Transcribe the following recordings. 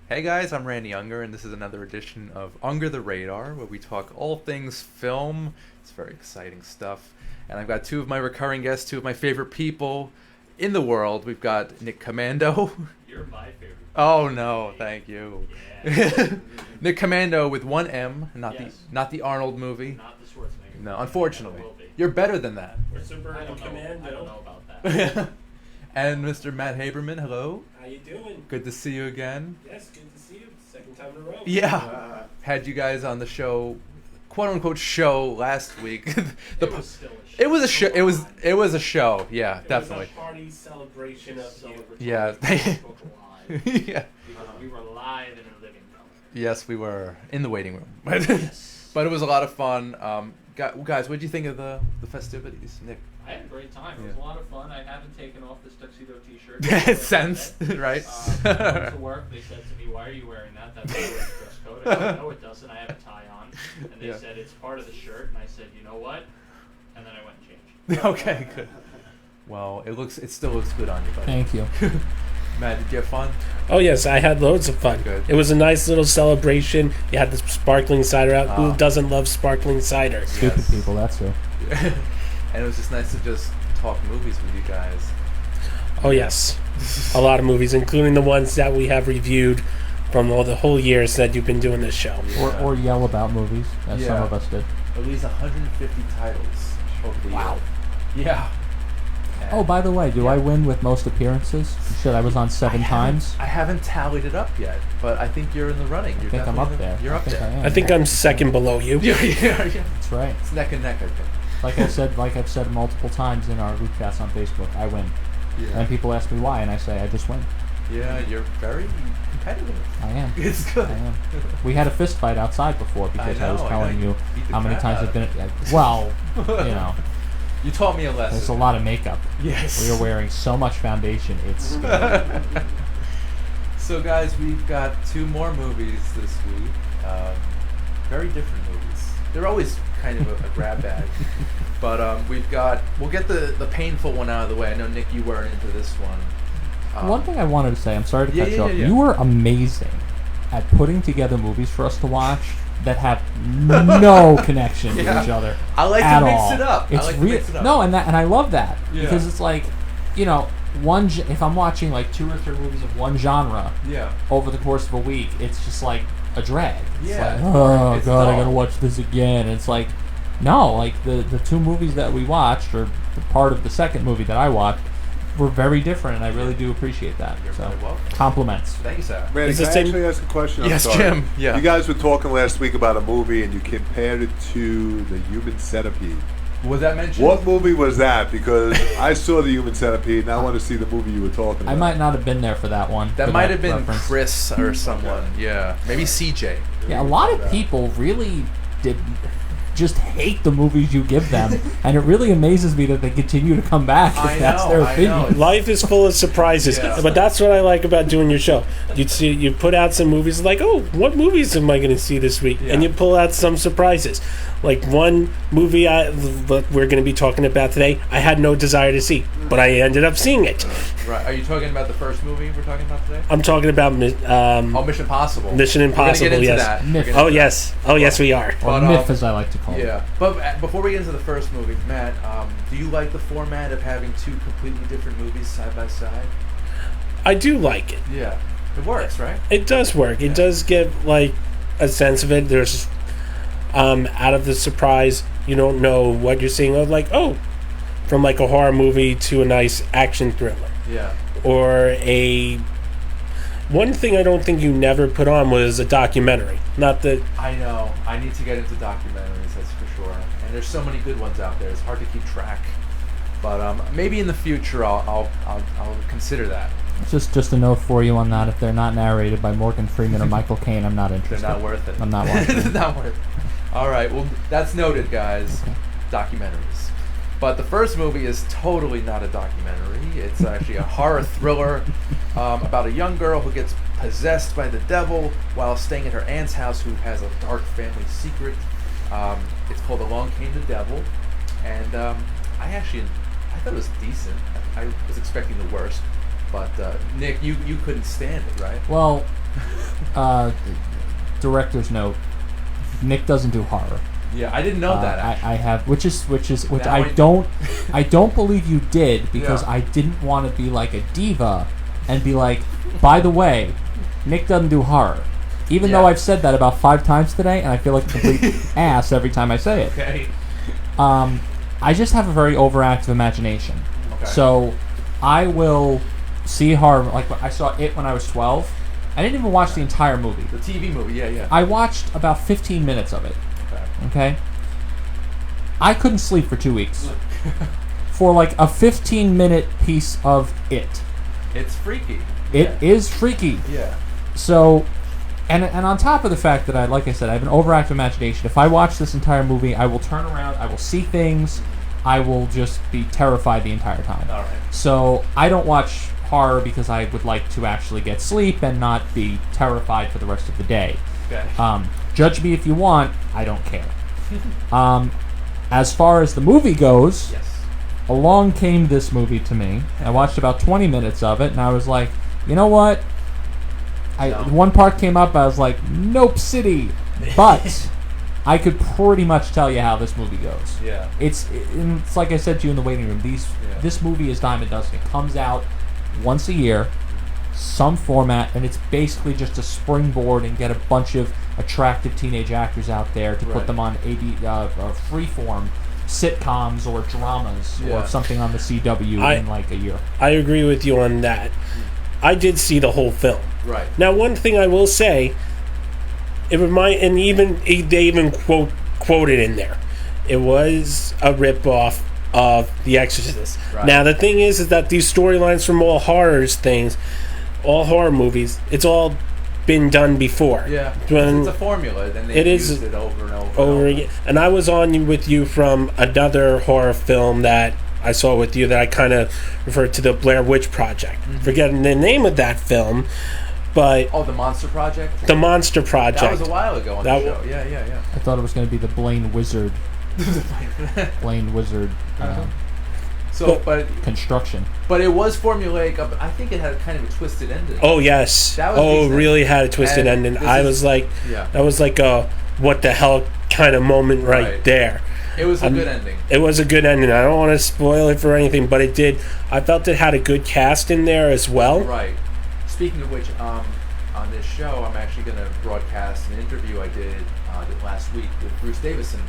Hey guys, I'm Randy Unger, and this is another edition of Unger the Radar, where we talk all things film. It's very exciting stuff. And I've got two of my recurring guests, two of my favorite people in the world. We've got Nick Commando. You're my favorite. Oh no, thank you. Yeah. Nick Commando with one M, Yes. not the Arnold movie. Not the Schwarzenegger. No, unfortunately. Will be. You're better than that. Or Super I don't know. Commando. I don't know about that. And Mr. Matt Haberman, hello. How you doing? Good to see you again. Yes, good to see you. Second time in a row. Yeah. Had you guys on the show, quote unquote show last week. It was still a show. It was a show. Come on. It was a show. Yeah, It definitely. was a party celebration of you. Celebratory Yeah. Facebook Live. Yeah. We were live in a living color. Yes, we were in the waiting room. Yes. But it was a lot of fun. Guys, what did you think of the festivities, Nick? I had a great time. It was Yeah. a lot of fun. I haven't taken off this tuxedo T-shirt. Sense, right? I went to work. They said to me, "Why are you wearing that? That's not the dress code." I said, "No, it doesn't. I have a tie on." And they Yeah. said it's part of the shirt. And I said, "You know what?" And then I went and changed. Okay, good. Well, it still looks good on you, buddy. Thank you. Matt, did you have fun? Oh yes, I had loads of fun. Good. It was a nice little celebration. You had the sparkling cider out. Ah. Who doesn't love sparkling cider? Stupid Yes. people, that's who. And it was just nice to just talk movies with you guys. Oh yes, a lot of movies, including the ones that we have reviewed from all the whole years that you've been doing this show. Yeah. Or yell about movies, as some Yeah. of us did. At least 150 titles over the Wow. year. Yeah. Oh, by the way, do Yeah. I win with most appearances? Shit, I was on 7 times. I haven't tallied it up yet, but I think you're in the running. You're think I'm definitely up there. You're I up think there. I am. I think I'm second below you. Yeah. That's right. It's neck and neck, I think. Like I've said multiple times in our group chats on Facebook, I win. And people ask me why, and I say I just win. Yeah, you're very competitive. I am. It's good. I am. We had a fist fight outside before because I was telling you Beat the how many crap times out I've been. of Well, you know, You taught me a lesson. there's a lot of makeup. Yes. We are wearing so much foundation. It's So, guys, we've got two more movies this week. Very different movies. They're always kind of a grab bag. But we'll get the painful one out of the way. I know, Nick, you weren't into this one. one thing I wanted to say. I'm sorry to Yeah, cut you yeah, off. yeah, yeah. You were amazing at putting together movies for us to watch that have no connection to Yeah. each other. I like to at mix all. it up. It's I like to real. mix it up. No, and I love that Yeah. because it's like, you know, if I'm watching like 2 or 3 movies of one genre Yeah. over the course of a week, it's just like a drag. It's Yeah. like, oh It's god, I dull. gotta watch this again. And it's like, no, like the 2 movies that we watched, or the part of the second movie that I watched, were very different, and I really do appreciate that. You're So, very welcome. compliments. Thank you, sir. Randy, Is can the I same- actually ask a question? I'm Yes, sorry. Jim. Yeah. You guys were talking last week about a movie, and you compared it to The Human Centipede. Was that mentioned? What movie was that? Because I saw The Human Centipede, and I want to see the movie you were talking about. I might not have been there for that one. That for might have been reference. Chris or someone. Yeah. Maybe CJ. Yeah, a lot of people really did just hate the movies you give them, and it really amazes me that they continue to come back if I that's know, their I opinion. know. Life is full of surprises, Yeah. but that's what I like about doing your show. You put out some movies like, oh, what movies am I going to see this week? Yeah. And you pull out some surprises. Like one movie that we're going to be talking about today, I had no desire to see, but I ended up seeing it. Right. Are you talking about the first movie we're talking about today? I'm talking about Oh, Mission Impossible. Mission We're gonna Impossible, get into yes. that. We're Myth. gonna Oh get into yes, oh yes, we are. Or But, myth, as I like to call that. it. Yeah. But before we get into the first movie, Matt, do you like the format of having two completely different movies side by side? I do like it. Yeah. It works, right? It does work. It does give like a sense of it. There's out of the surprise, you don't know what you're seeing. Of like, oh, from like a horror movie to a nice action thriller, Yeah. or a. One thing I don't think you never put on was a documentary. Not that I know. I need to get into documentaries, that's for sure. And there's so many good ones out there. It's hard to keep track. But maybe in the future I'll consider that. Just a note for you on that. If they're not narrated by Morgan Freeman or Michael Caine, I'm not They're interested. not worth it. I'm not watching It's it. not worth it. All right. Well, that's noted, guys. Documentaries. But the first movie is totally not a documentary. It's actually a horror thriller about a young girl who gets possessed by the devil while staying at her aunt's house, who has a dark family secret. It's called Along Came the Devil, and I thought it was decent. I was expecting the worst, but Nick, you couldn't stand it, right? Well, Director's note: Nick doesn't do horror. Yeah, I didn't know that. I have, which Now I I- don't believe you did because Yeah. I didn't want to be like a diva and be like, by the way, Nick doesn't do horror. Even though Yeah. I've said that about 5 times today, and I feel like a complete ass every time I say it. Okay. I just have a very overactive imagination. Okay. So I will see horror. Like I saw it when I was 12. I didn't even watch the entire movie. The TV movie, yeah. I watched about 15 minutes of it. Okay. Okay. I couldn't sleep for 2 weeks for like a 15-minute piece of it. It's freaky. It is freaky. Yeah. So, and on top of the fact that like I said, I have an overactive imagination. If I watch this entire movie, I will turn around, I will see things, I will just be terrified the entire time. All right. So I don't watch horror because I would like to actually get sleep and not be terrified for the rest of the day. Okay. Judge me if you want, I don't care. As far as the movie goes, Yes. along came this movie to me. I watched about 20 minutes of it, and I was like, you know what? No. One part came up, I was like, Nope City. But I could pretty much tell you how this movie goes. Yeah. It's like I said to you in the waiting room. Yeah. This movie is dime a dozen. It comes out once a year, some format, and it's basically just a springboard and get a bunch of attractive teenage actors out there to put Right. them on freeform sitcoms or dramas Yeah. or something on the CW in like a year. I agree with you on that. I did see the whole film. Right. Now, one thing I will say, they even quoted in there, it was a ripoff of The Exorcist. Right. Now, the thing is that these storylines from all all horror movies, it's all been done before. Yeah. When- It's a formula, then they It is used it over and over. over again. And I was on with you from another horror film that I saw with you that I kind of referred to, the Blair Witch Project. Mm-hmm. Forgetting the name of that film, but Oh, the Monster Project. the Monster Project. That was a while ago on That the wa- show. Yeah. I thought it was going to be the Blaine Wizard So, but construction. it was formulaic. I think it had kind of a twisted ending. Oh yes. That was Oh, decent. really had a twisted And ending. this I is- was like, Yeah. that was like a what the hell kind of moment right there. It was a I'm- good ending. It was a good ending. I don't want to spoil it for anything, but it did. I felt it had a good cast in there as well. Right. Speaking of which, on this show, I'm actually going to broadcast an interview I did last week with Bruce Davison,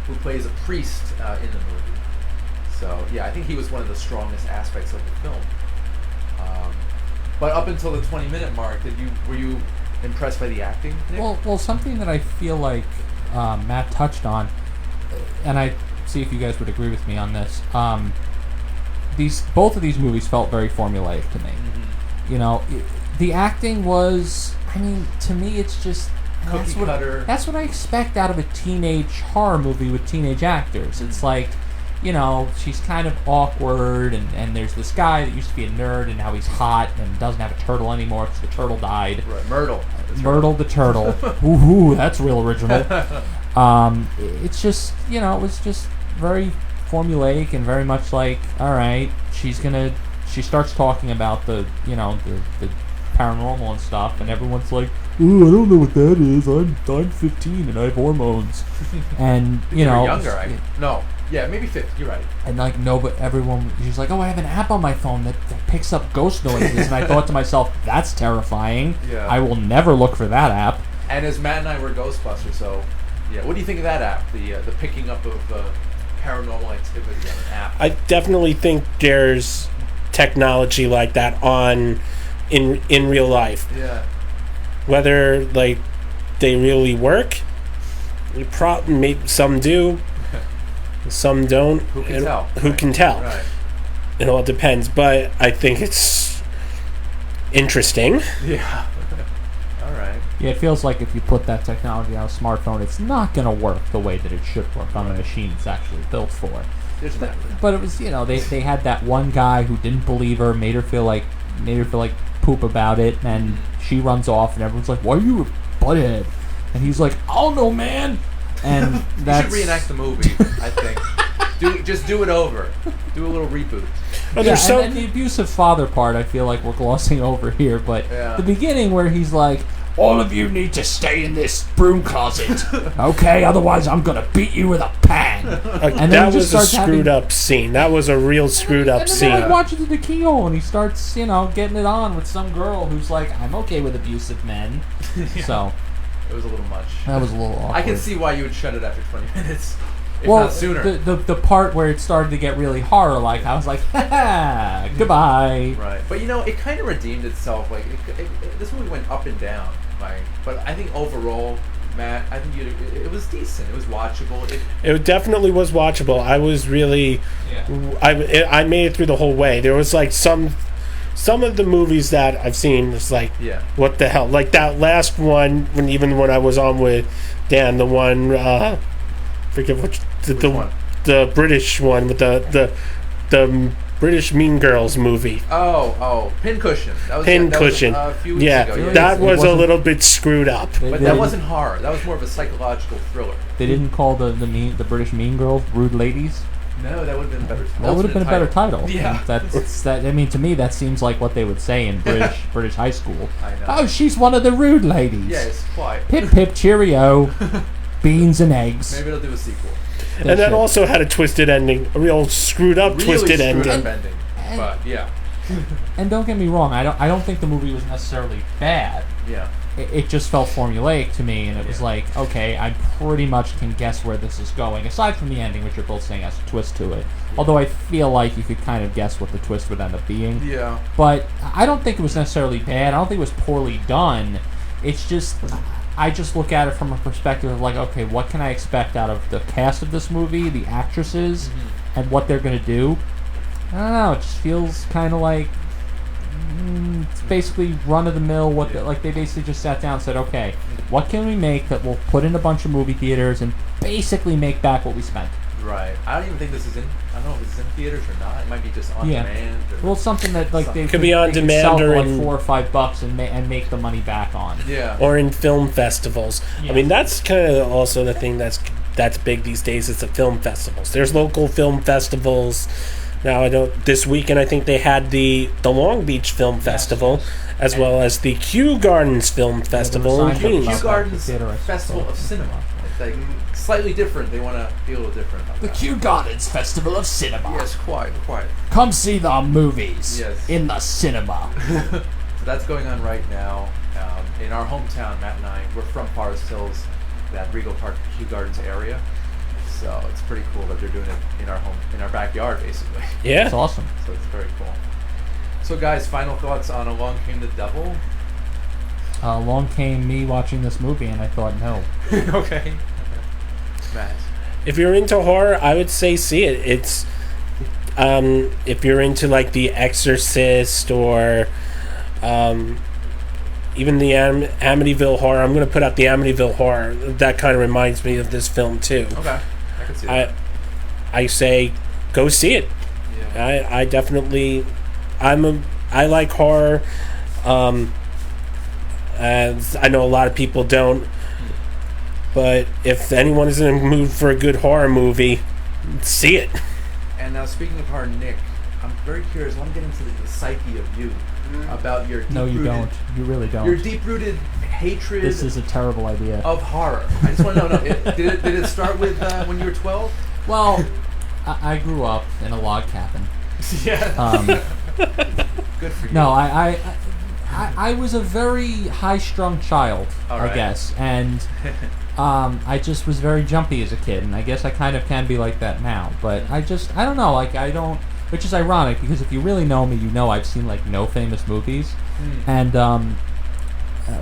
who plays a priest in the movie. So yeah, I think he was one of the strongest aspects of the film. But up until the 20-minute mark, were you impressed by the acting, Nick? Well, something that I feel like Matt touched on, and I see if you guys would agree with me on this. Both of these movies felt very formulaic to me. Mm-hmm. You know, the acting was. I mean, to me, it's just Cookie cutter. That's what I expect out of a teenage horror movie with teenage actors. It's like, you know, she's kind of awkward, and there's this guy that used to be a nerd, and now he's hot and doesn't have a turtle anymore because the turtle died. Right, Myrtle. That's right. Myrtle the turtle. Ooh, that's real original. It's just, you know, it was just very formulaic and very much like, all right, she starts talking about the paranormal and stuff, and everyone's like, ooh, I don't know what that is. I'm 15 and I have hormones, and you know, Younger, maybe 50. You're right. and like no, but everyone, she's like, oh, I have an app on my phone that picks up ghost noises, and I thought to myself, that's terrifying. Yeah. I will never look for that app. And as Matt and I were Ghostbusters, so yeah, what do you think of that app? The picking up of paranormal activity on an app. I definitely think there's technology like that in real life. Yeah. Whether like they really work, maybe some do, some don't. Who can tell? Who Right. can tell? Right. It all depends, but I think it's interesting. Yeah. All right. Yeah, it feels like if you put that technology on a smartphone, it's not going to work the way that it should work on a machine it's actually built for. There's that. But it was, you know, they had that one guy who didn't believe her, made her feel like poop about it, and she runs off, and everyone's like, "Why are you a butthead?" And he's like, "I don't know, man." And You that's should reenact the movie. I think. Just do it over. Do a little reboot. Oh, Yeah, there's so and the abusive father part, I feel like we're glossing over here, but Yeah. the beginning where he's like, all of you need to stay in this broom closet, okay? Otherwise, I'm gonna beat you with a pan. And then that he just was a starts screwed having- up scene. That was a real screwed up and then scene. they're like watching the keyhole, and he starts, getting it on with some girl who's like, I'm okay with abusive men. So It was a little much. that was a little awkward. I can see why you would shut it after 20 minutes, if well, not sooner. the part where it started to get really horror-like, I was like, ha, goodbye. Right, but it kind of redeemed itself. Like this movie went up and down, but I think overall, Matt, I think it was decent. It was watchable. It definitely was watchable. I was really, I made it through the whole way. There was like some of the movies that I've seen. It's like, Yeah. what the hell? Like that last one, when I was on with Dan, the one, forget which one? the British one with the British Mean Girls movie. Oh, Pincushion. That was Pincushion. a few weeks Yeah, ago. Really? that It was a wasn't- little bit screwed up. But They that didn't- wasn't horror. That was more of a psychological thriller. They didn't call the British Mean Girls Rude Ladies. No, that would have been a better. That would have been a better title. Yeah. That. I mean, to me, that seems like what they would say in British high school. I know. Oh, she's one of the rude ladies. Yeah, it's quiet. Pip pip cheerio, beans and eggs. Maybe they'll do a sequel. They And that should. also had a twisted ending, a real screwed up Really twisted screwed ending. up ending. But yeah, And don't get me wrong, I don't think the movie was necessarily bad. yeah. It just felt formulaic to me, and it was Yeah. like, okay, I pretty much can guess where this is going, aside from the ending, which you're both saying has a twist to it. Although I feel like you could kind of guess what the twist would end up being. Yeah. But I don't think it was necessarily bad. I don't think it was poorly done. It's just, I just look at it from a perspective of like, okay, what can I expect out of the cast of this movie, the actresses, and what they're going to do? I don't know. It just feels kind of like it's basically run of the mill. Like they basically just sat down and said, okay, what can we make that will put in a bunch of movie theaters and basically make back what we spent? Right. I don't even think this is in. I don't know if it's in theaters or not. It might be just on Yeah. demand. Or, Well, something that like they Could be on they could demand sell for or like in- $4 or $5 and make the money back on. yeah. Or in film festivals. Yeah. I mean, that's kind of also the thing that's big these days. It's the film festivals. There's local film festivals. Now I don't. This weekend I think they had the Long Beach Film Festival, as well as the Kew Gardens Film Festival in signs up Queens. about Kew Gardens theater, I Festival suppose. of Cinema. It's like slightly different. They want to be a little different. About The that. Kew Gardens Festival of Cinema. Yes, quiet. Come see the movies Yes. in the cinema. So that's going on right now in our hometown. Matt and I, we're from Forest Hills, that Regal Park, Kew Gardens area. So it's pretty cool that they're doing it in our backyard, basically. Yeah. It's awesome. So it's very cool. So guys, final thoughts on Along Came the Devil? Along came me watching this movie, and I thought, no. Okay. Matt. If you're into horror, I would say see it. It's if you're into like The Exorcist or even the Amityville Horror. I'm going to put out the Amityville Horror. That kind of reminds me of this film too. Okay. I can see that. I say go see it. Yeah. I definitely I like horror. As I know a lot of people don't, but if anyone is in the mood for a good horror movie, see it. And now, speaking of horror, Nick, I'm very curious. I want to get into the psyche of you, about your No, you deep-rooted- don't. You really don't. Your deep-rooted hatred This is a terrible idea. of horror. I just want to know. Did it start with when you were 12? Well, I grew up in a log cabin. Yeah. Good for you. No, I was a very high-strung child, All I right. guess, and I just was very jumpy as a kid, and I guess I kind of can be like that now. But I don't know, like I don't, which is ironic because if you really know me, you know I've seen like no famous movies, and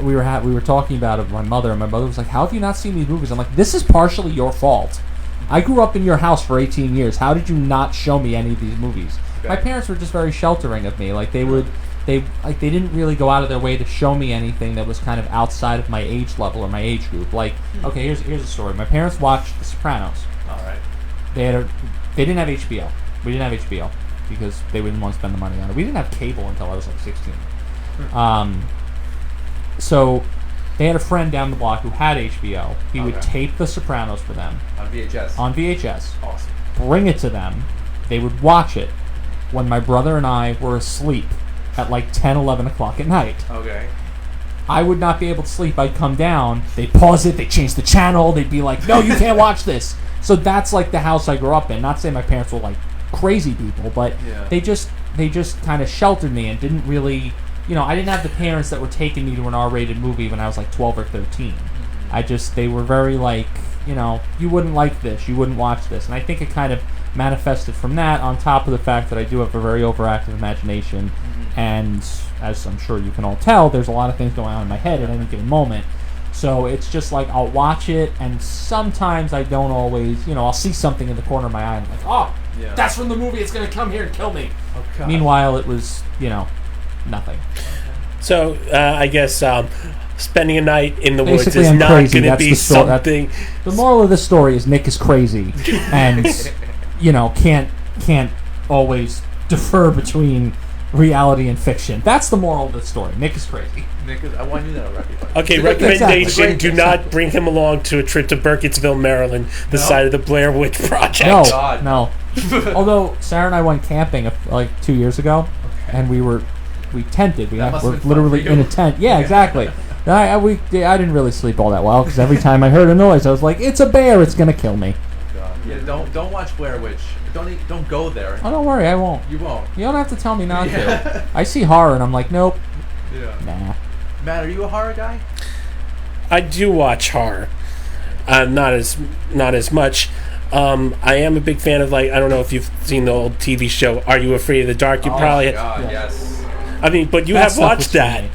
we were talking about it with my mother, and my mother was like, "How have you not seen these movies?" I'm like, "This is partially your fault. I grew up in your house for 18 years. How did you not show me any of these movies?" Okay. My parents were just very sheltering of me. Like they didn't really go out of their way to show me anything that was kind of outside of my age level or my age group. Like, okay, here's a story. My parents watched The Sopranos. All right. They didn't have HBO. We didn't have HBO because they didn't want to spend the money on it. We didn't have cable until I was like 16. So they had a friend down the block who had HBO. He would Okay. tape The Sopranos for them On VHS. on VHS, Awesome. bring it to them. They would watch it. when my brother and I were asleep at like 10, 11 o'clock at night. Okay. I would not be able to sleep. I'd come down, they'd pause it, they'd change the channel, they'd be like, no, you can't watch this. So that's like the house I grew up in. Not saying my parents were like crazy people, but Yeah. they just kind of sheltered me and didn't really, I didn't have the parents that were taking me to an R-rated movie when I was like 12 or 13. They were very like, you wouldn't like this, you wouldn't watch this. And I think it kind of manifested from that, on top of the fact that I do have a very overactive imagination. And as I'm sure you can all tell, there's a lot of things going on in my head at any given moment. So it's just like I'll watch it, and sometimes I don't always, I'll see something in the corner of my eye and I'm like, oh, Yeah. that's from the movie, it's going to come here and kill me. Oh, God. Meanwhile, it was, nothing. So I guess spending a night in the woods Basically, is I'm not crazy. going to That's be the story. something. The moral of this story is Nick is crazy, and can't always defer between reality and fiction. That's the moral of the story. Nick is crazy. Nick, I want you to know. Okay, Exactly. recommendation: Exactly. do not bring him along to a trip to Burkittsville, Maryland, the No? site of the Blair Witch Project. No, God. no. Although Sarah and I went camping like 2 years ago, and we tented. We That must were have been literally fun for in you. a tent. Yeah, exactly. I didn't really sleep all that well because every time I heard a noise, I was like, "It's a bear! It's gonna kill me." God. Yeah, don't watch Blair Witch. Don't go there. Oh, don't worry, I won't. You won't. You don't have to tell me not Yeah. to. I see horror and I'm like, nope, Yeah. nah. Matt, are you a horror guy? I do watch horror, not as much. I am a big fan of, like, I don't know if you've seen the old TV show Are You Afraid of the Dark? You Oh probably. my God, Yeah. yes. I mean, but you That have stuff was watched that. funny.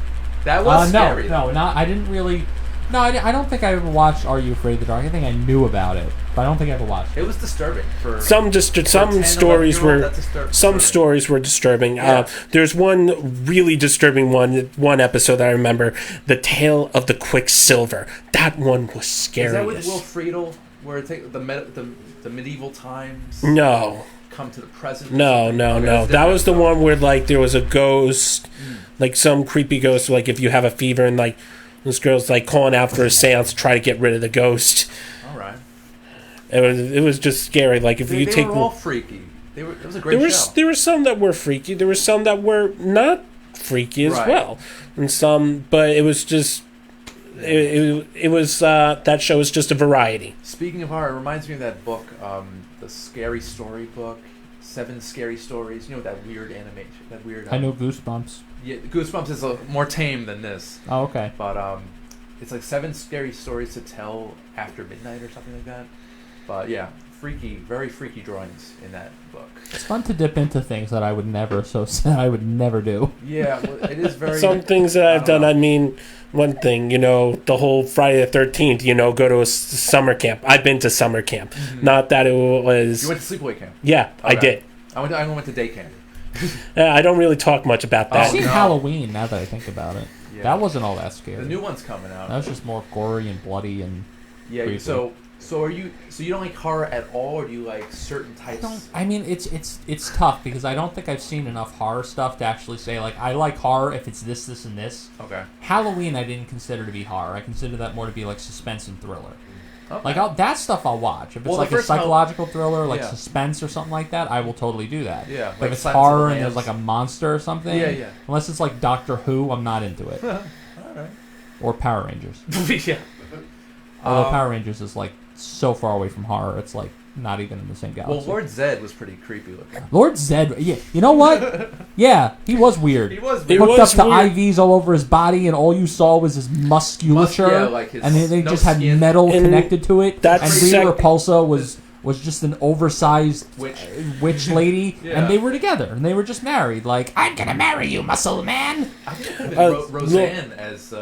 That was scary. No, I didn't really. No, I don't think I ever watched Are You Afraid of the Dark? I think I knew about it, but I don't think I ever watched it. It was disturbing for Some 10, stories 11-year-old, were that's disturbing. some stories were disturbing. Yeah. There's one really disturbing one episode that I remember, The Tale of the Quicksilver. That one was scary. Is that with Will Friedle, where it take the medieval times No. come to the present? No. Okay, That that's was the different. one where, like, there was a ghost, like some creepy ghost, like if you have a fever and, like, this girl's, like, calling out for a seance to try to get rid of the ghost. All right. It was just scary. Like, if They you take... were all freaky. It was a great show. There were some that were freaky. There were some that were not freaky as Right. well. And some... But it was just... It was... that show was just a variety. Speaking of horror, it reminds me of that book, the Scary Story book, 7 Scary Stories. You know, that weird animation, that weird. I know Goosebumps. Yeah, Goosebumps is more tame than this, Oh, okay. but it's like 7 scary stories to tell after midnight or something like that. But yeah, very freaky drawings in that book. It's fun to dip into things that I would never do. Yeah, well, it is very. Some things that I've don't done, know. I mean, one thing, the whole Friday the 13th, go to a summer camp. I've been to summer camp. Not that it was... You went to sleepaway camp. Yeah, I Okay. did. I went to day camp. I don't really talk much about I've that. seen no. Halloween, now that I think about it. Yeah. That wasn't all that scary. The new one's coming out. That was just more gory and bloody and... Yeah. creepy. So you don't like horror at all, or do you like certain types? I mean, it's tough because I don't think I've seen enough horror stuff to actually say, like, I like horror if it's this, this, and this. Okay. Halloween I didn't consider to be horror. I consider that more to be, like, suspense and thriller. Okay. Like, that stuff I'll watch. If it's Well, the like a first Hall- psychological thriller, like Yeah. suspense or something like that, I will totally do that. Yeah, But like if it's Silence of the horror and there's Lambs. like a monster or something, Yeah. unless it's like Doctor Who, I'm not into it. All right. Or Power Rangers. Yeah. Although Power Rangers is like so far away from horror, it's like not even in the same Well, galaxy. Lord Zed was pretty creepy looking. Lord Zed, yeah, you know what? Yeah, he was weird. He was. He weird. Hooked up was to weird. IVs all over his body, and all you saw was his musculature, yeah, like his- and they no just had skin. metal And connected to it. that's And sec- Rita Repulsa was just an oversized Witch. lady, Yeah. and they were together, and they were just married. Like, I'm gonna marry you, muscle man. I think it could have been Uh, Roseanne as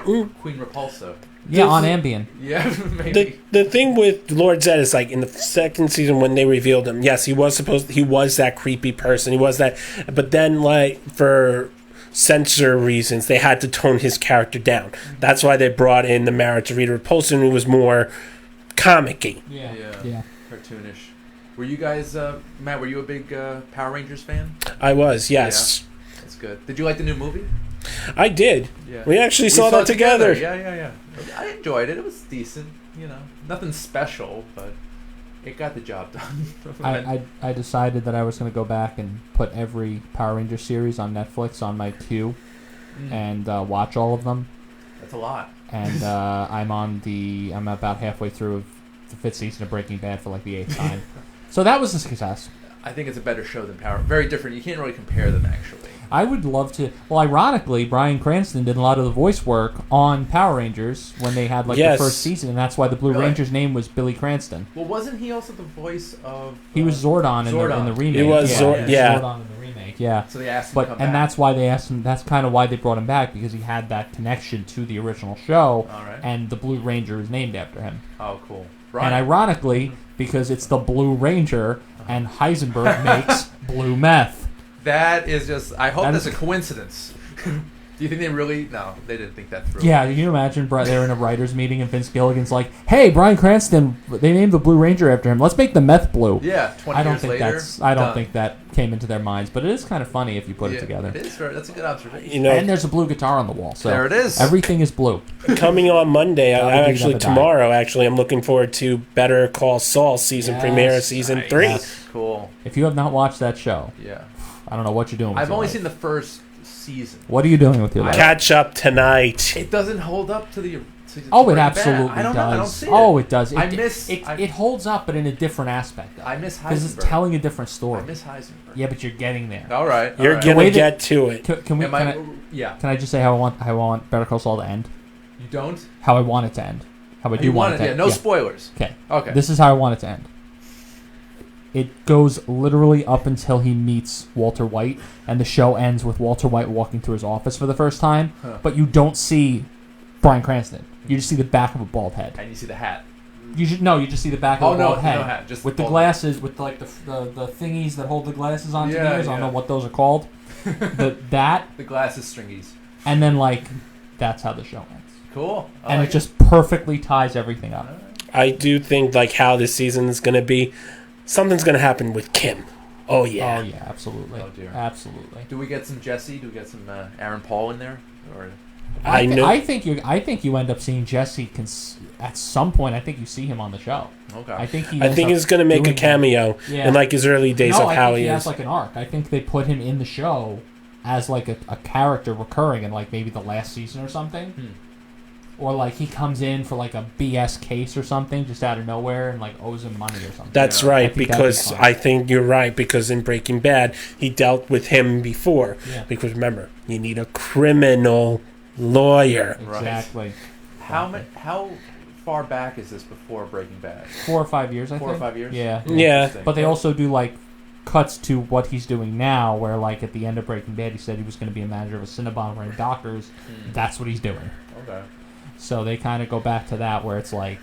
Mm. Queen Repulsa. Yeah, The- on Ambien. Yeah, maybe. The thing with Lord Zed is, like, in the second season when they revealed him, yes, he was that creepy person. He was that, but then, like, for censor reasons, they had to tone his character down. That's why they brought in the marriage of Rita Repulsa, who was more comic-y. Yeah, Yeah. Cartoonish. Were you guys, Matt? Were you a big Power Rangers fan? I was, yes. That's good. Did you like the new movie? I did. Yeah. We actually saw that it together. Yeah. I enjoyed it. It was decent. Nothing special, but It got the job done. I decided that I was going to go back and put every Power Ranger series on Netflix on my queue and watch all of them. That's a lot. And I'm about halfway through the 5th season of Breaking Bad for like the 8th time. So that was a success. I think it's a better show than Power. Very different. You can't really compare them, actually. I would love to. Well, ironically, Bryan Cranston did a lot of the voice work on Power Rangers when they had like Yes. the first season, and that's why the Blue Really? Ranger's name was Billy Cranston. Well, wasn't he also the voice of... He was Zordon in Zordon. the remake. He was yeah. Zordon in the remake. Yeah. So they asked him But to come and back. that's why they asked him. That's kind of why they brought him back, because he had that connection to the original show, All right. and the Blue Ranger is named after him. Oh, cool. And Brian. ironically, because it's the Blue Ranger, and Heisenberg makes blue meth. That is just... I hope That that's is- a coincidence. Do you think they really... No, they didn't think that through. Yeah, can you imagine they're in a writer's meeting and Vince Gilligan's like, "Hey, Bryan Cranston, they named the Blue Ranger after him. Let's make the meth blue." Yeah, 20 I don't years think later. I don't done. think that came into their minds, but it is kind of funny if you put it together. It is. That's a good observation. You know, And there's a blue guitar on the wall, so There it is. everything is blue. coming on Monday, Double I D, actually double die. tomorrow. Actually, I'm looking forward to Better Call Saul season Yes, premiere, season Nice. 3. Yes. Cool. If you have not watched that show, Yeah. I don't know what you're doing with I've your only life. seen the first season. What are you doing with your life? Catch up tonight. It doesn't hold up to the... Oh, it Breaking absolutely Bad. I don't does. know. I don't see Oh, it. it does. I It holds up, but in a different aspect. I miss Because it's Heisenberg. telling a different story. I miss Heisenberg. Yeah, but you're getting there. All right. You're all right. The way gonna that- get to it. Can we? Am Can I, I, yeah. can I just say how I want Better Call Saul to end? You don't? How I want it to end. How I do You want it to yeah, end. no spoilers. Okay. Okay. This is how I want it to end. It goes literally up until he meets Walter White, and the show ends with Walter White walking to his office for the first time, Huh. but you don't see Bryan Cranston. You just see the back of a bald head. And you see the hat. You just see the back of Oh, a no, bald head. no hat. Just with the bald- glasses, with like the thingies that hold the glasses onto Yeah, the ears. I don't yeah. know what those are called. That, The glasses stringies. and then like, that's how the show ends. Cool. I And like it just perfectly ties everything up. I do think like how this season is gonna be. Something's gonna happen with Kim. Oh yeah. Oh yeah, absolutely. Oh, dear. Absolutely. Do we get some Jesse? Do we get some Aaron Paul in there? Or I know. I think you end up seeing Jesse at some point. I think you see him on the show. okay. I think he. I think he's gonna make a cameo Yeah. in like his early days no, of I how think he he is. has like an arc. I think they put him in the show as like a character recurring in like maybe the last season or something. Or like he comes in for like a BS case or something just out of nowhere and like owes him money or something. That's Yeah. I right, think that'd be because fun. I think you're right, because in Breaking Bad, he dealt with him before. Yeah. Because remember, you need a criminal lawyer. Right. Exactly. How far back is this before Breaking Bad? 4 or 5 years, I 4 or think. 5 years? Yeah. Yeah. Interesting. But they also do like cuts to what he's doing now, where like at the end of Breaking Bad, he said he was going to be a manager of a Cinnabon wearing Dockers. That's what he's doing. Okay. So they kind of go back to that, where it's like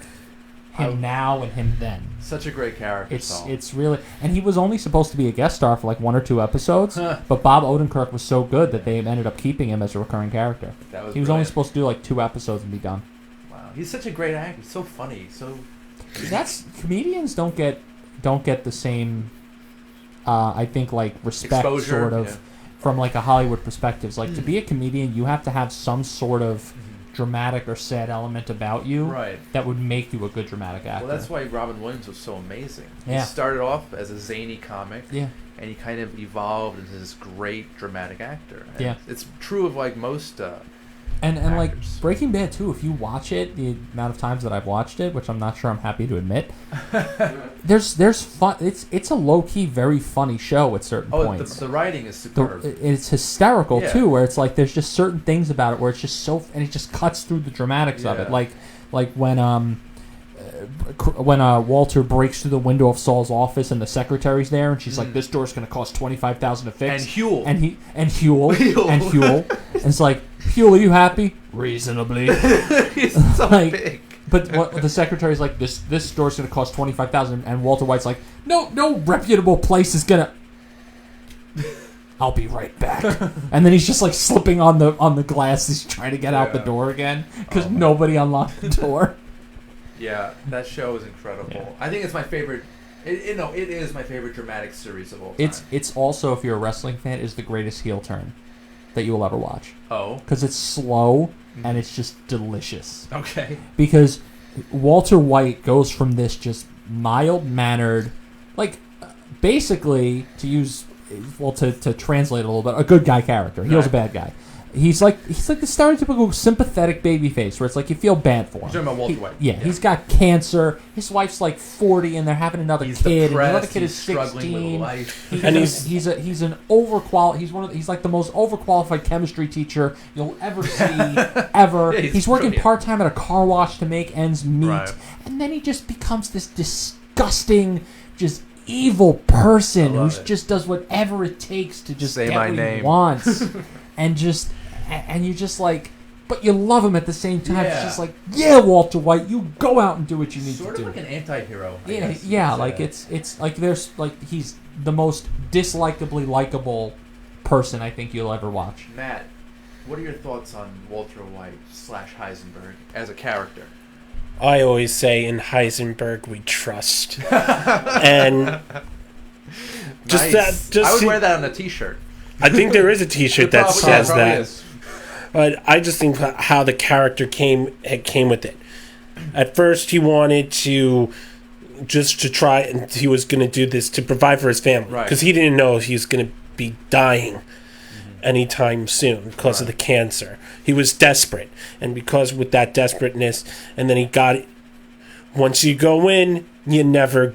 him I- now and him then. Such a great character. It's Saul. it's really, and he was only supposed to be a guest star for like 1 or 2 episodes, Huh. but Bob Odenkirk was so good that they ended up keeping him as a recurring character. That was He was only brilliant. supposed to do like 2 episodes and be done. Wow. He's such a great actor. He's so funny. So That's comedians don't get the same, I think like respect exposure. sort of yeah. from like a Hollywood perspective. It's like to be a comedian, you have to have some sort of dramatic or sad element about you Right. that would make you a good dramatic actor. Well, that's why Robin Williams was so amazing. Yeah. He started off as a zany comic, Yeah. and he kind of evolved into this great dramatic actor. And Yeah. It's true of like most. And like actors. Breaking Bad too, if you watch it, the amount of times that I've watched it, which I'm not sure I'm happy to admit, there's fun. It's a low key, very funny show at certain Oh, points. the writing is superb. It's hysterical Yeah. too, where it's like there's just certain things about it where it's just so, and it just cuts through the dramatics of it. Yeah. Like when Walter breaks through the window of Saul's office and the secretary's there, and she's like, "This door's gonna cost $25,000 to fix." And Huel. and Huel Huel. and Huel, and it's like, Huel, are you happy? Reasonably. He's so like- big. But what the secretary's like, this store's gonna cost $25,000, and Walter White's like, no reputable place is gonna. I'll be right back. And then he's just like slipping on the glass. He's trying to get out the Yeah. door again because Oh my- nobody unlocked the door. Yeah, that show is incredible. Yeah. I think it's my favorite. It is my favorite dramatic series of all time. It's also, if you're a wrestling fan, is the greatest heel turn that you will ever watch Oh, because it's slow and it's just delicious. okay. Because Walter White goes from this just mild-mannered, like, basically, to use, well, to translate a little bit, a good guy character. He was a bad guy. He's like the stereotypical sympathetic baby face where it's like you feel bad for him. You're talking about Walter White. Yeah, he's got cancer. His wife's like 40 and they're having another He's kid. depressed, And another kid he's is struggling 16. with life. And He's an overqualified. He's like the most overqualified chemistry teacher you'll ever see ever. Yeah, he's working brilliant. part time at a car wash to make ends meet, Right. and then he just becomes this disgusting, just evil person I who love it. just does whatever it takes to just Say get my what name. he wants, and you just like. But you love him at the same time. It's Yeah. just like, yeah, Walter White, you go out and do what you need Sort to of do. like an anti-hero. I Yeah, guess you yeah, could like say. it's like there's like he's the most dislikably likable person I think you'll ever watch. Matt, what are your thoughts on Walter White / Heisenberg as a character? I always say in Heisenberg we trust, and just Nice. that. Just I would wear that on a T-shirt. I think there is a T-shirt that Probably- says probably that. is. But I just think how the character came with it. At first, he wanted to try, and he was going to do this to provide for his family Right. because he didn't know he was going to be dying anytime soon because of the cancer. He was desperate, and because with that desperateness, and then he got. Once you go in, you never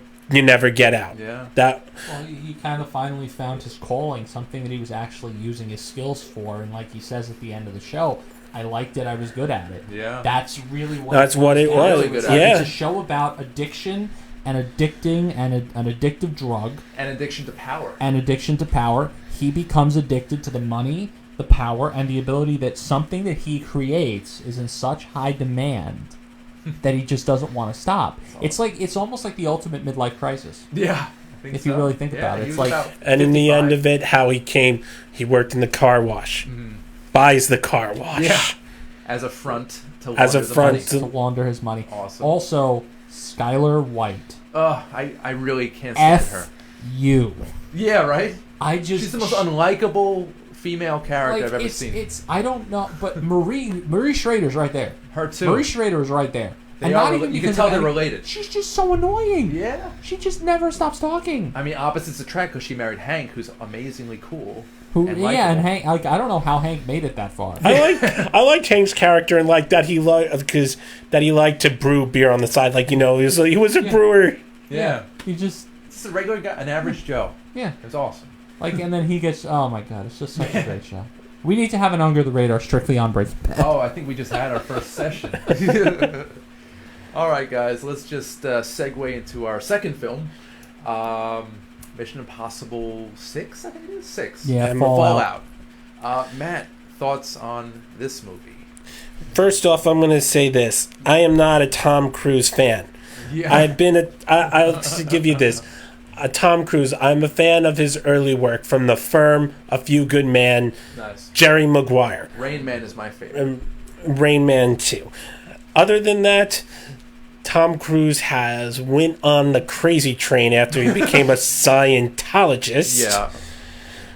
get out. Yeah. That Well, he kind of finally found his calling, something that he was actually using his skills for, and like he says at the end of the show, I liked it, I was good at it. Yeah. That's really what. That's what it comes was. down to. Really good It's at like- it. It's Yeah. a show about addiction and addicting and an addictive drug And addiction to power. and addiction to power. He becomes addicted to the money, the power, and the ability that something that he creates is in such high demand that he just doesn't want to stop. It's almost like the ultimate midlife crisis. Yeah. I think If you really think about it, he it's was like- about and in the 55. end of it, how he worked in the car wash, buys the car wash. Yeah. As a front to As a launder the front money. to- To launder his money. Awesome. Also, Skylar White. I really can't stand her. F you. Yeah, right? I just She's the most unlikable female character I've ever it's, seen. It's I don't know, but Marie Schrader's right there. Her too. Marie Schrader is right there. They And are not rela- even you can because tell of they're any- related. She's just so annoying. Yeah. She just never stops talking. I mean, opposites attract because she married Hank, who's amazingly cool. Who? and Yeah, and likable. Hank. Like I don't know how Hank made it that far. I liked Hank's character and like that he liked to brew beer on the side. Like he was a Yeah. brewer. Yeah. He just Just a regular guy, an average Joe. yeah. It was awesome. Like and then he gets. Oh my god, it's just such a great show. We need to have an under the radar strictly on Breaking Bad. Oh, I think we just had our first session. All right, guys, let's just segue into our second film, Mission Impossible 6, I think it is 6. Yeah, Fallout. Matt, thoughts on this movie? First off, I'm going to say this: I am not a Tom Cruise fan. Yeah. I'll just give you this. Tom Cruise, I'm a fan of his early work from The Firm, A Few Good Men, Nice. Jerry Maguire, Rain Man is my favorite. Rain Man 2. Other than that, Tom Cruise has went on the crazy train after he became a Scientologist. Yeah.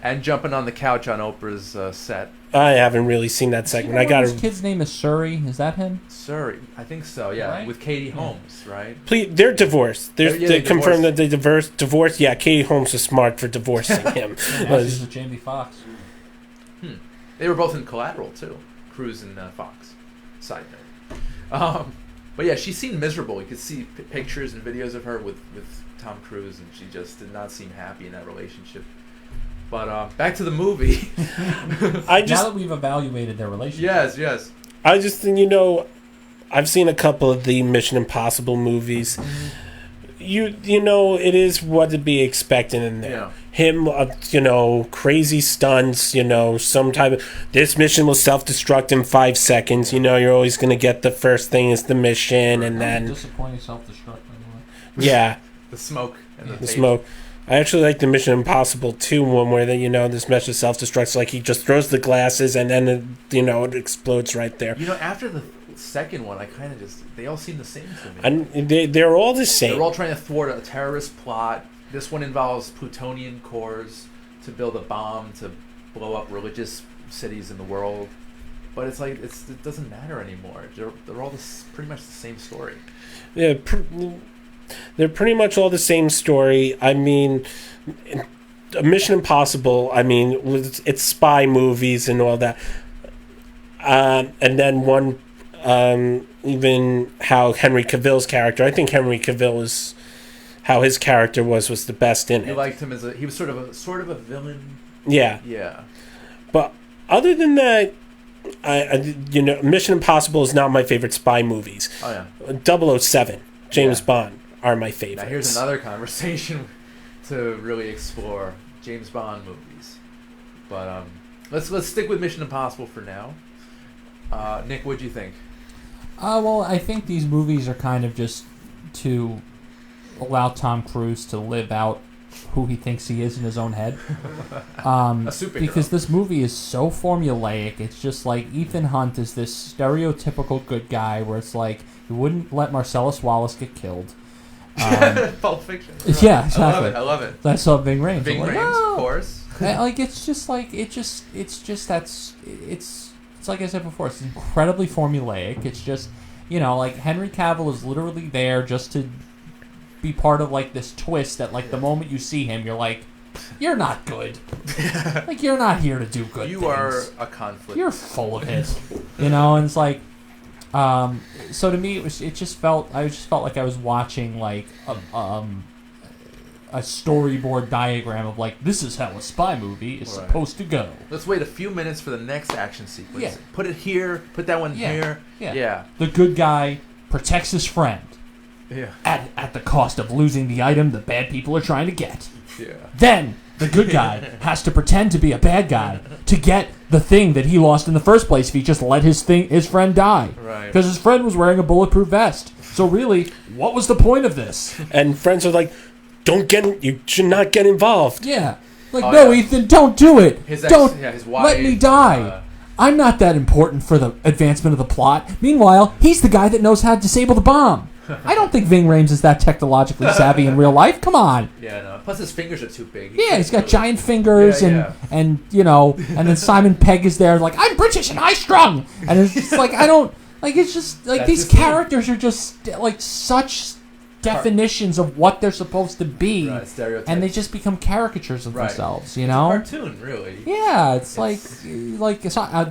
And jumping on the couch on Oprah's set. I haven't really seen that segment. I got His kid's name is Suri. Is that him? Surrey, I think so, yeah. Right? With Katie Holmes, right? Please, they're divorced. Yeah, They they confirmed divorced. that they divorced. Yeah, Katie Holmes is smart for divorcing him. And now she's with Jamie Foxx. They were both in Collateral, too. Cruise and Fox. Side note. But yeah, she seemed miserable. You could see pictures and videos of her with Tom Cruise, and she just did not seem happy in that relationship. But back to the movie. I Now just that we've evaluated their relationship. yes. I just think, I've seen a couple of the Mission Impossible movies. It is what to be expected in there. Yeah. Him, crazy stunts, some type of... This mission will self-destruct in 5 seconds. You're always going to get the first thing is the mission, and then... Disappointing self-destruct, by the way. Yeah, The smoke and the the tape. smoke. I actually like the Mission Impossible 2 one where, this mission self-destructs. Like, he just throws the glasses, and then, it explodes right there. After the second one, I kind of just... They all seem the same to me. And they're all the same. They're all trying to thwart a terrorist plot. This one involves plutonium cores to build a bomb to blow up religious cities in the world. But it's like it doesn't matter anymore. They're all pretty much the same story. Yeah, They're pretty much all the same story. I mean, Mission Impossible, I mean, it's spy movies and all that. And then one, even how Henry Cavill's character, I think Henry Cavill is, how his character was the best in You it. liked him as he was sort of a villain. Yeah. Yeah. But other than that, Mission Impossible is not my favorite spy movies. Oh yeah. 007, James Yeah. Bond are my Now favorites. here's another conversation to really explore James Bond movies. But let's stick with Mission Impossible for now. Nick, what'd you think? Well, I think these movies are kind of just to allow Tom Cruise to live out who he thinks he is in his own head. A superhero. Because this movie is so formulaic. It's just like Ethan Hunt is this stereotypical good guy where it's like he wouldn't let Marcellus Wallace get killed. Pulp Fiction. Yeah, exactly. I love it. That's all Ving Rhames. Ving I'm like, Rhames, "Oh." of course. Like it's just like it's like I said before, it's incredibly formulaic. It's just, like Henry Cavill is literally there just to be part of like this twist that like the moment you see him you're like, you're not good. Like you're not here to do good You things. are a conflict. You're full of it. And it's like so to me I just felt like I was watching like a storyboard diagram of like, this is how a spy movie is Right. supposed to go. Let's wait a few minutes for the next action sequence. Yeah. Put it here. Put that one Yeah. here. Yeah. Yeah. The good guy protects his friend Yeah. at the cost of losing the item the bad people are trying to get. Yeah. Then the good guy has to pretend to be a bad guy to get the thing that he lost in the first place if he just let his friend die. Right. Because his friend was wearing a bulletproof vest. So really, what was the point of this? And friends are like, you should not get involved. Yeah. Like, Oh, no, yeah. Ethan, don't do it. His Don't his wife, let me die. I'm not that important for the advancement of the plot. Meanwhile, he's the guy that knows how to disable the bomb. I don't think Ving Rhames is that technologically savvy in real life. Come on. Yeah, no. Plus his fingers are too big. Yeah, he's got giant fingers Yeah, and and then Simon Pegg is there like, I'm British and high strung. And it's just like, I don't, like, it's just, like, That's these his thing. characters are just, like, such definitions of what they're supposed to be. Right, stereotypes. And they just become caricatures of Right. themselves, you It's a know? cartoon, really. Yeah, it's like